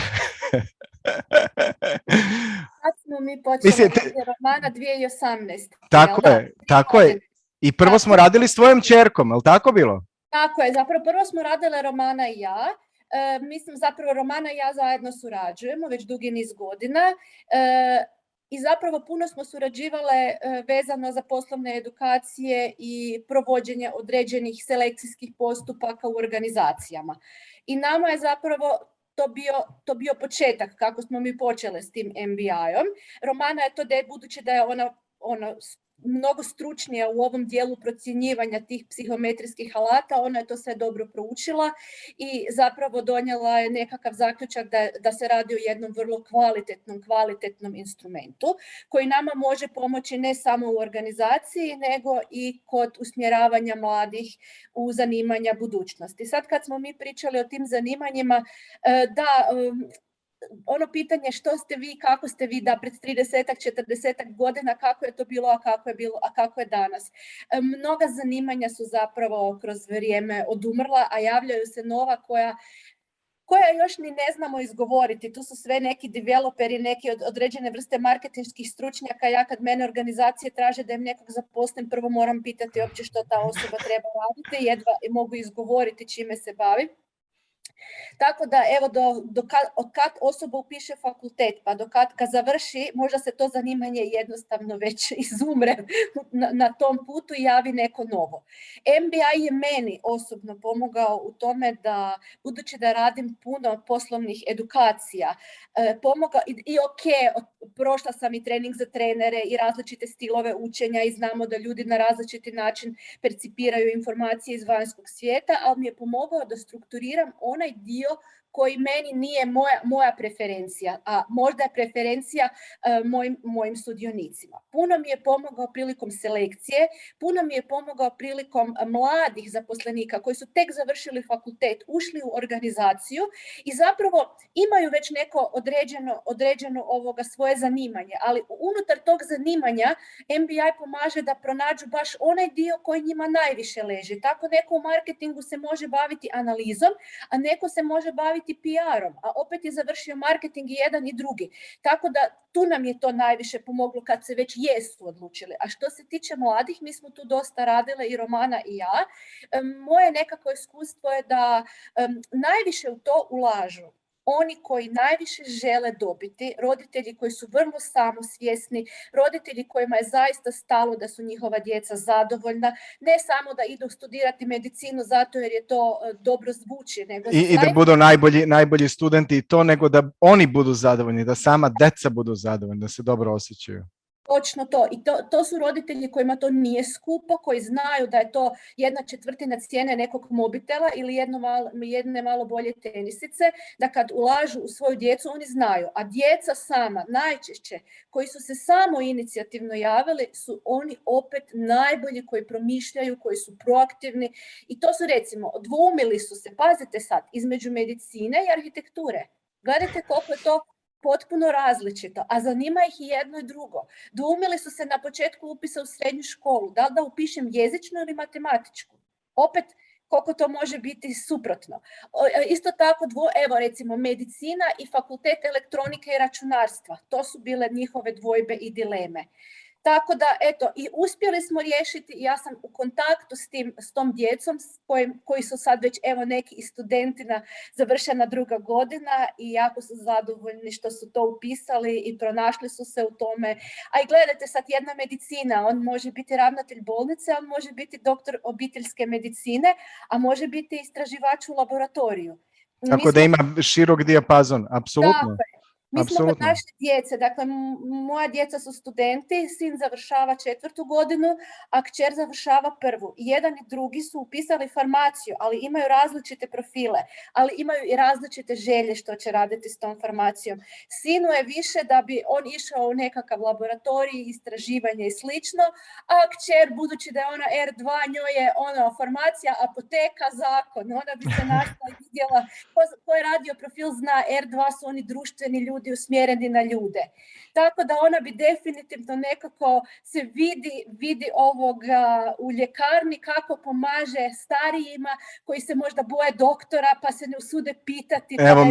Sad smo mi počeli romana 2018. Tako je. I prvo smo radili s tvojom ćerkom, je li tako bilo? Tako je, zapravo prvo smo radile Romana i ja. Mislim, zapravo Romana i ja zajedno surađujemo već dugi niz godina i zapravo puno smo surađivale vezano za poslovne edukacije i provođenje određenih selekcijskih postupaka u organizacijama. I nama je zapravo to bio početak kako smo mi počele s tim MBI-om. Romana je to budući da je ona mnogo stručnija u ovom dijelu procjenjivanja tih psihometrijskih alata, ona je to sve dobro proučila i zapravo donijela je nekakav zaključak da se radi o jednom vrlo kvalitetnom instrumentu koji nama može pomoći ne samo u organizaciji nego i kod usmjeravanja mladih u zanimanja budućnosti. Sad kad smo mi pričali o tim zanimanjima, ono pitanje što ste vi, kako ste vi da pred 30-ak, 40-ak godina, kako je to bilo, a kako je danas. Mnoga zanimanja su zapravo kroz vrijeme odumrla, a javljaju se nova koja još ni ne znamo izgovoriti. Tu su sve neki developeri, neki određene vrste marketinških stručnjaka. Ja kad mene organizacije traže da im nekog zaposlim, prvo moram pitati uopće što ta osoba treba raditi, jedva mogu izgovoriti čime se bavi. Tako da, evo, od kad osoba upiše fakultet, pa do kad završi, možda se to zanimanje jednostavno već izumre na tom putu i javi neko novo. MBI je meni osobno pomogao u tome da, budući da radim puno poslovnih edukacija, prošla sam i trening za trenere i različite stilove učenja i znamo da ljudi na različiti način percipiraju informacije iz vanjskog svijeta, ali mi je pomogao da strukturiram onaj dio koji meni nije moja preferencija, a možda je preferencija mojim sudionicima. Puno mi je pomogao prilikom selekcije, puno mi je pomogao prilikom mladih zaposlenika koji su tek završili fakultet, ušli u organizaciju i zapravo imaju već neko određeno svoje zanimanje, ali unutar tog zanimanja MBI pomaže da pronađu baš onaj dio koji njima najviše leži. Tako neko u marketingu se može baviti analizom, a neko se može baviti PR-om, a opet je završio marketing i jedan i drugi. Tako da tu nam je to najviše pomoglo kad se već jesu odlučili. A što se tiče mladih, mi smo tu dosta radile i Romana i ja. Moje nekako iskustvo je da najviše u to ulažu oni koji najviše žele dobiti, roditelji koji su vrlo samosvjesni, roditelji kojima je zaista stalo da su njihova djeca zadovoljna, ne samo da idu studirati medicinu zato jer je to dobro zvuči. Nego I da budu najbolji studenti i to, nego da oni budu zadovoljni, da sama deca budu zadovoljni, da se dobro osjećaju. Točno to. I to su roditelji kojima to nije skupo, koji znaju da je to 1/4 cijene nekog mobitela ili jedne malo bolje tenisice, da kad ulažu u svoju djecu, oni znaju. A djeca sama, najčešće, koji su se samo inicijativno javili, su oni opet najbolji koji promišljaju, koji su proaktivni. I to su, recimo, dvoumili su se, pazite sad, između medicine i arhitekture. Gledajte koliko je to potpuno različito, a zanima ih i jedno i drugo. Dvoumili su se na početku upisa u srednju školu, da li da upišem jezičnu ili matematičku. Opet, koliko to može biti suprotno. Isto tako, evo recimo medicina i fakultet elektronike i računarstva. To su bile njihove dvojbe i dileme. Tako da, eto, i uspjeli smo riješiti, ja sam u kontaktu s tom djecom koji su sad već, evo, neki i studentina, završena 2. godina i jako su zadovoljni što su to upisali i pronašli su se u tome. A i gledajte sad, jedna medicina, on može biti ravnatelj bolnice, on može biti doktor obiteljske medicine, a može biti istraživač u laboratoriju. Tako da ima širok dijapazon, apsolutno. Mi smo kod Apsolutno. naše djece, dakle moja djeca su studenti, sin završava 4. godinu, a kćer završava 1. I jedan i drugi su upisali farmaciju, ali imaju različite profile, ali imaju i različite želje što će raditi s tom farmacijom. Sinu je više da bi on išao u nekakav laboratorij, istraživanje i slično, a kćer, budući da je ona R2, njoj je farmacija, apoteka, zakon. Ona bi se našla i vidjela, ko je radio profil zna, R2 su oni društveni ljudi usmjereni na ljude. Tako da ona bi definitivno nekako se vidi ovoga u ljekarni kako pomaže starijima koji se možda boje doktora pa se ne usude pitati. Evo,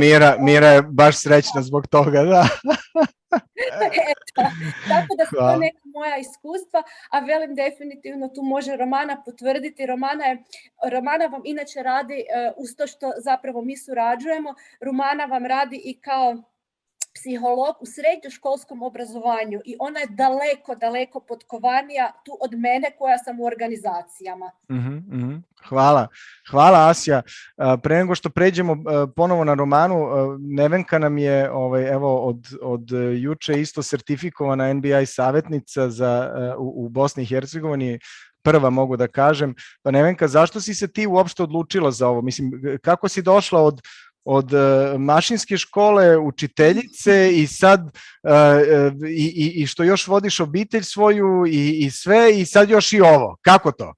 Mira je baš srećna zbog toga, da. Eto, tako da su to neka moja iskustva, a velim definitivno tu može Romana potvrditi. Romana vam inače radi, uz to što zapravo mi surađujemo, Romana vam radi i kao psiholog u srednjoškolskom obrazovanju i ona je daleko potkovanija tu od mene koja sam u organizacijama. Hvala Asja. Pre nego što pređemo ponovo na Romanu, Nevenka nam je evo od juče isto sertifikovana NBI savjetnica u Bosni i Hercegovini, prva mogu da kažem. Pa Nevenka, zašto si se ti uopšte odlučila za ovo? Mislim, kako si došla od mašinske škole, učiteljice i sad i što još vodiš obitelj svoju i sve i sad još i ovo. Kako to?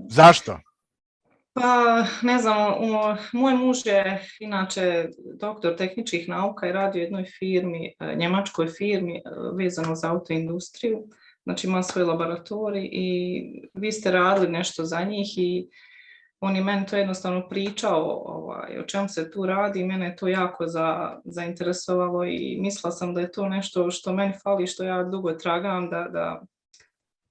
Zašto? Pa ne znam, moj muž je inače doktor tehničkih nauka i radi u jednoj firmi, njemačkoj firmi vezano za autoindustriju. Znači ima svoj laboratorij i vi ste radili nešto za njih i on je meni to jednostavno pričao o čemu se tu radi i mene je to jako zainteresovalo i mislila sam da je to nešto što meni fali, što ja dugo tragam da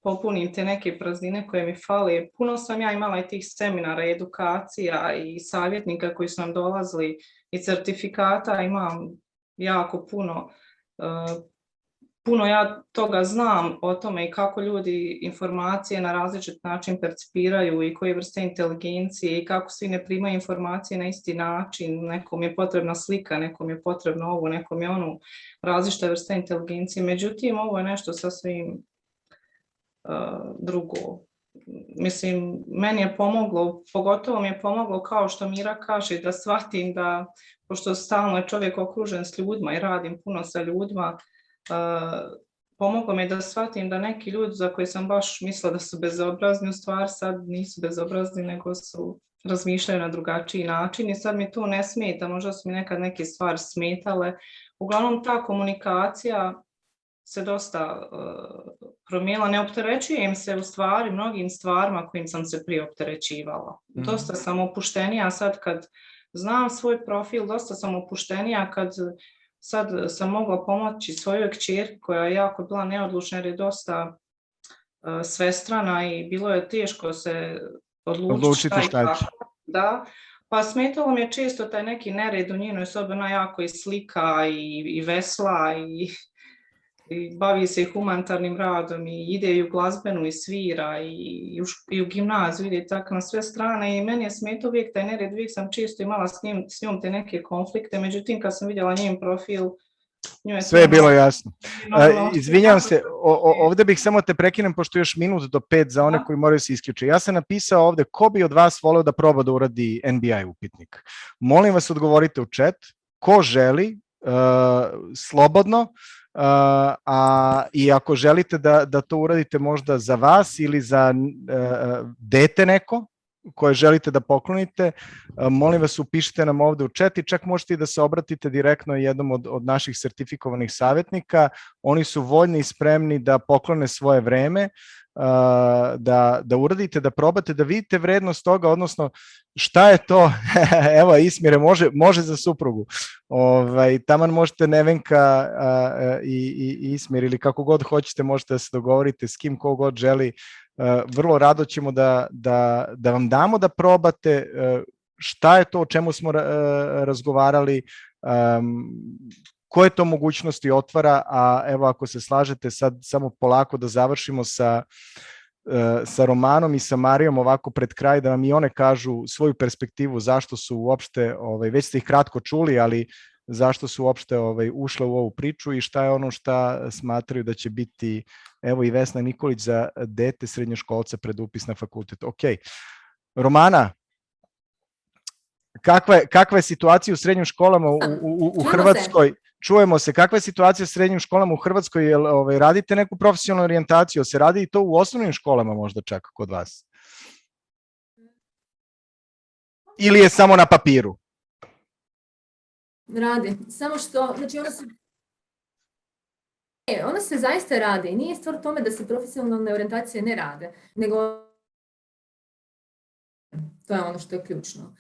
popunim te neke praznine koje mi fale. Puno sam ja imala i tih seminara, edukacija i savjetnika koji su nam dolazili i certifikata, imam jako puno ja toga znam o tome i kako ljudi informacije na različit način percipiraju i koje vrste inteligencije i kako svi ne primaju informacije na isti način. Nekom je potrebna slika, nekom je potrebno ovo, nekom je ono, različite vrste inteligencije. Međutim, ovo je nešto sasvim drugo. Mislim, meni je pomoglo, pogotovo mi je pomoglo kao što Mira kaže, da shvatim da, pošto stalno je čovjek okružen s ljudima i radim puno sa ljudima, pomoglo mi je da shvatim da neki ljudi za koje sam baš mislila da su bezobrazni, u stvari sad nisu bezobrazni, nego razmišljaju na drugačiji način i sad mi to ne smeta, možda su mi nekad neke stvari smetale. Uglavnom ta komunikacija se dosta promijenila, ne opterećujem se u stvari mnogim stvarima kojim sam se prije opterećivala. Dosta sam opuštenija sad kad znam svoj profil, dosta sam opuštenija kad sad sam mogla pomoći svojoj kćerki koja je jako bila neodlučna jer je dosta svestrana i bilo je teško se odlučiti šta i kako. Da. Pa smetalo mi je često taj neki nered u njenoj sobi, ona jako i slika i vesla i bavi se i humanitarnim radom i ide i u glazbenu i svira i u gimnaziju, ide tako na sve strane i meni je smetao uvijek taj nered, uvijek sam često imala s njom te neke konflikte, međutim kad sam vidjela njen profil, sve je bilo jasno. Izvinjavam se, ovdje bih samo te prekinem pošto još minut do 5 za one koji moraju se isključiti. Ja sam napisao ovdje ko bi od vas voleo da proba da uradi NBI upitnik. Molim vas odgovorite u chat, ko želi, slobodno, i ako želite da to uradite možda za vas ili za dete neko koje želite da poklonite, molim vas upišite nam ovde u chat i čak možete i da se obratite direktno jednom od naših sertifikovanih savjetnika. Oni su voljni i spremni da poklone svoje vreme, da uradite, da probate, da vidite vrednost toga, odnosno šta je to, evo Ismire, može za suprugu, taman možete Nevenka i Ismir ili kako god hoćete, možete da se dogovorite s kim ko god želi, vrlo rado ćemo da vam damo da probate šta je to o čemu smo razgovarali, koje to mogućnosti otvara, a evo ako se slažete sad samo polako da završimo sa Romanom i sa Marijom ovako pred kraj, da vam i one kažu svoju perspektivu zašto su uopšte, već ste ih kratko čuli, ali zašto su uopšte ušle u ovu priču i šta je ono šta smatraju da će biti, evo i Vesna Nikolić, za dete srednjoškolca pred upis na fakultet. Ok. Romana, kakva je situacija u srednjim školama u Hrvatskoj? Čujemo se. Kakva je situacija u srednjim školama u Hrvatskoj? Jel radite neku profesionalnu orijentaciju? Se radi i to u osnovnim školama možda čak kod vas? Ili je samo na papiru? Radi. Samo što, znači ona se zaista radi. Nije stvar u tome da se profesionalne orijentacije ne rade, nego to je ono što je ključno.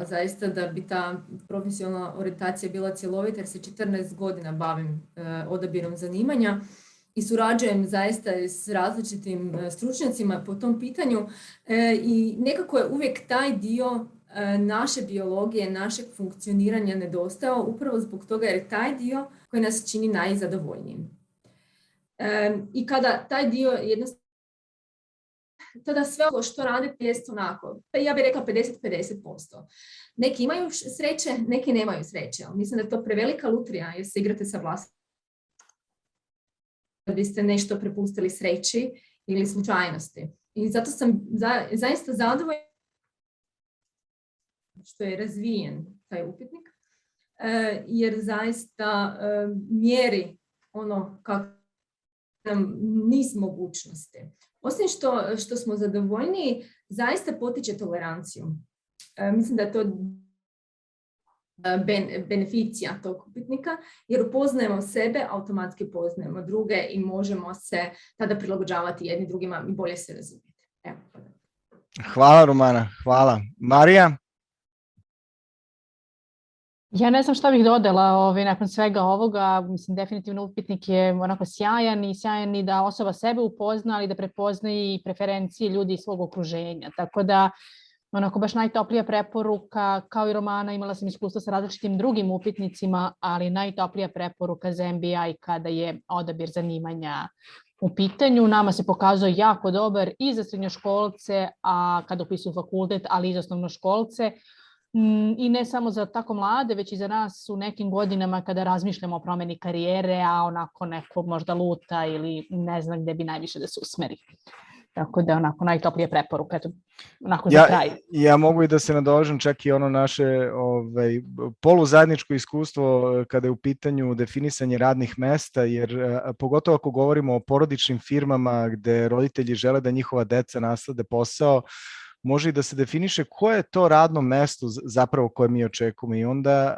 Zaista da bi ta profesionalna orijentacija bila cjelovita, jer se 14 godina bavim odabirom zanimanja i surađujem zaista s različitim stručnjacima po tom pitanju i nekako je uvijek taj dio naše biologije, našeg funkcioniranja nedostajao upravo zbog toga jer je taj dio koji nas čini najzadovoljnijim. I kada taj dio jednostavno, tada sve ovo što radite jest onako, ja bih rekla 50-50%. Neki imaju sreće, neki nemaju sreće. Mislim da je to prevelika lutrija jer se igrate sa vlastitom. Da biste nešto prepustili sreći ili slučajnosti. I zato sam zaista zadovoljna što je razvijen taj upitnik, jer zaista mjeri ono kako nam niz mogućnosti. Osim što smo zadovoljniji, zaista potiče toleranciju. Mislim da je to beneficija tog upitnika, jer upoznajemo sebe, automatski poznajemo druge i možemo se tada prilagođavati jedni drugima i bolje se razumjeti. Evo. Hvala Romana, hvala. Marija? Ja ne znam šta bih dodala nakon svega ovoga. Mislim, definitivno upitnik je onako sjajan i da osoba sebe upozna, ali da prepozna i preferencije ljudi iz svog okruženja. Tako da, onako baš najtoplija preporuka, kao i Romana, imala sam iskustvo sa različitim drugim upitnicima, ali najtoplija preporuka za MBA kada je odabir zanimanja u pitanju. Nama se pokazao jako dobar i za srednjoškolce, a kada upisuju fakultet, ali i za osnovnoškolce. I ne samo za tako mlade, već i za nas u nekim godinama kada razmišljamo o promeni karijere, a onako neko možda luta ili ne znam gde bi najviše da se usmeri. Tako da onako najtoplija preporuka, onako za kraj. Ja mogu i da se nadovežem čak i ono naše poluzajedničko iskustvo kada je u pitanju definisanje radnih mesta, jer pogotovo ako govorimo o porodičnim firmama gde roditelji žele da njihova deca naslede posao, može i da se definiše koje je to radno mesto zapravo koje mi očekujemo i onda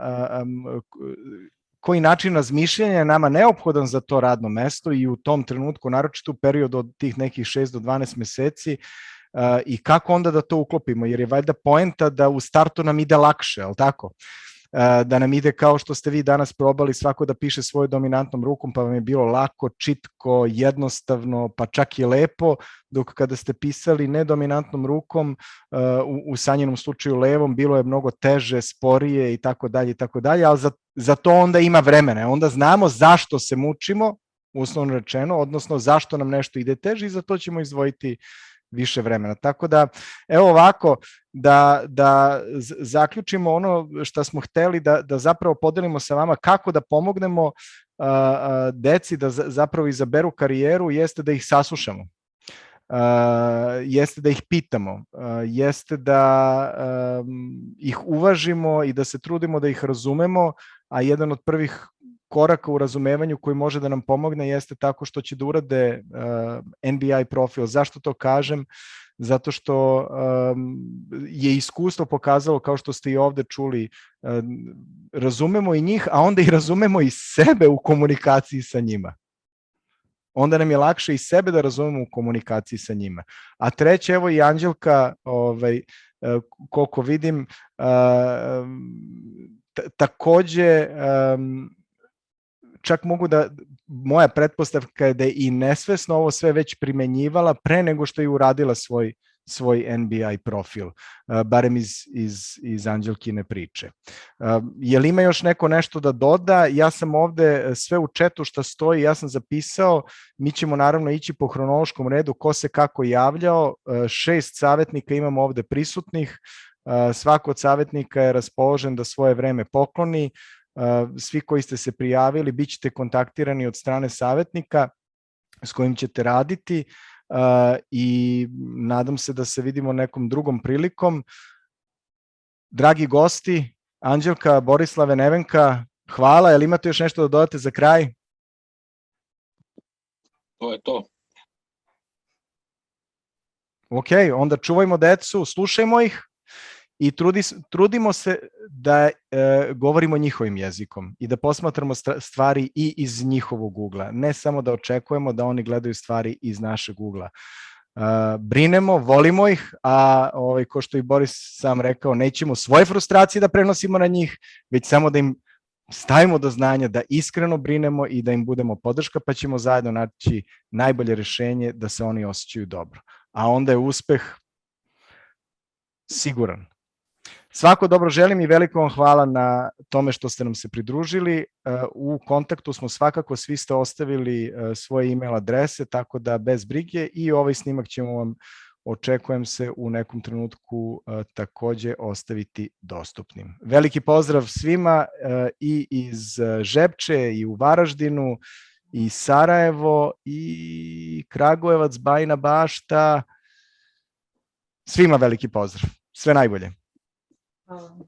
koji način razmišljanja je nama neophodan za to radno mesto i u tom trenutku, naročito u periodu od tih nekih 6 do 12 meseci i kako onda da to uklopimo, jer je valjda poenta da u startu nam ide lakše, ali tako? Da nam ide kao što ste vi danas probali svako da piše svojom dominantnom rukom, pa vam je bilo lako, čitko, jednostavno, pa čak i lepo, dok kada ste pisali nedominantnom rukom, u Sanjinom slučaju levom, bilo je mnogo teže, sporije i tako dalje, ali za to onda ima vremena, onda znamo zašto se mučimo, uslovno rečeno, odnosno zašto nam nešto ide teže i za to ćemo izdvojiti više vremena. Tako da, evo ovako, da zaključimo ono što smo hteli da zapravo podelimo sa vama kako da pomognemo deci da zapravo izaberu karijeru, jeste da ih saslušamo, jeste da ih pitamo, jeste da ih uvažimo i da se trudimo da ih razumemo, a jedan od prvih koraka u razumevanju koji može da nam pomogne jeste tako što će da urade NBI profil. Zašto to kažem? Zato što je iskustvo pokazalo, kao što ste i ovde čuli, razumemo i njih, a onda i razumemo i sebe u komunikaciji sa njima. Onda nam je lakše i sebe da razumemo u komunikaciji sa njima. A treće, evo i Anđelka, koliko vidim, takođe, čak mogu da, moja pretpostavka je da je i nesvesno ovo sve već primenjivala pre nego što je uradila svoj NBI profil, barem iz Anđelkine priče. Je li ima još neko nešto da doda? Ja sam ovde sve u chatu što stoji, ja sam zapisao, mi ćemo naravno ići po hronološkom redu ko se kako javljao, 6 savjetnika imamo ovde prisutnih, Svako od savjetnika je raspoložen da svoje vreme pokloni. Svi koji ste se prijavili bit ćete kontaktirani od strane savjetnika s kojim ćete raditi i nadam se da se vidimo nekom drugom prilikom. Dragi gosti, Anđelka, Borislave, Nevenka, hvala. Jel imate još nešto da dodate za kraj? To je to. Ok, onda čuvajmo decu, slušajmo ih i trudimo se da govorimo njihovim jezikom i da posmatramo stvari i iz njihovog ugla. Ne samo da očekujemo da oni gledaju stvari iz našeg ugla. Brinemo, volimo ih, a ko što i Boris sam rekao, nećemo svoje frustracije da prenosimo na njih, već samo da im stavimo do znanja da iskreno brinemo i da im budemo podrška, pa ćemo zajedno naći najbolje rešenje da se oni osjećaju dobro. A onda je uspeh siguran. Svako dobro želim i veliko vam hvala na tome što ste nam se pridružili. U kontaktu smo svakako, svi ste ostavili svoje e-mail adrese, tako da bez brige i ovaj snimak ćemo vam, očekujem se, u nekom trenutku takođe ostaviti dostupnim. Veliki pozdrav svima i iz Žepče i u Varaždinu i Sarajevo i Kragujevac, Bajina Bašta. Svima veliki pozdrav. Sve najbolje. Hvala.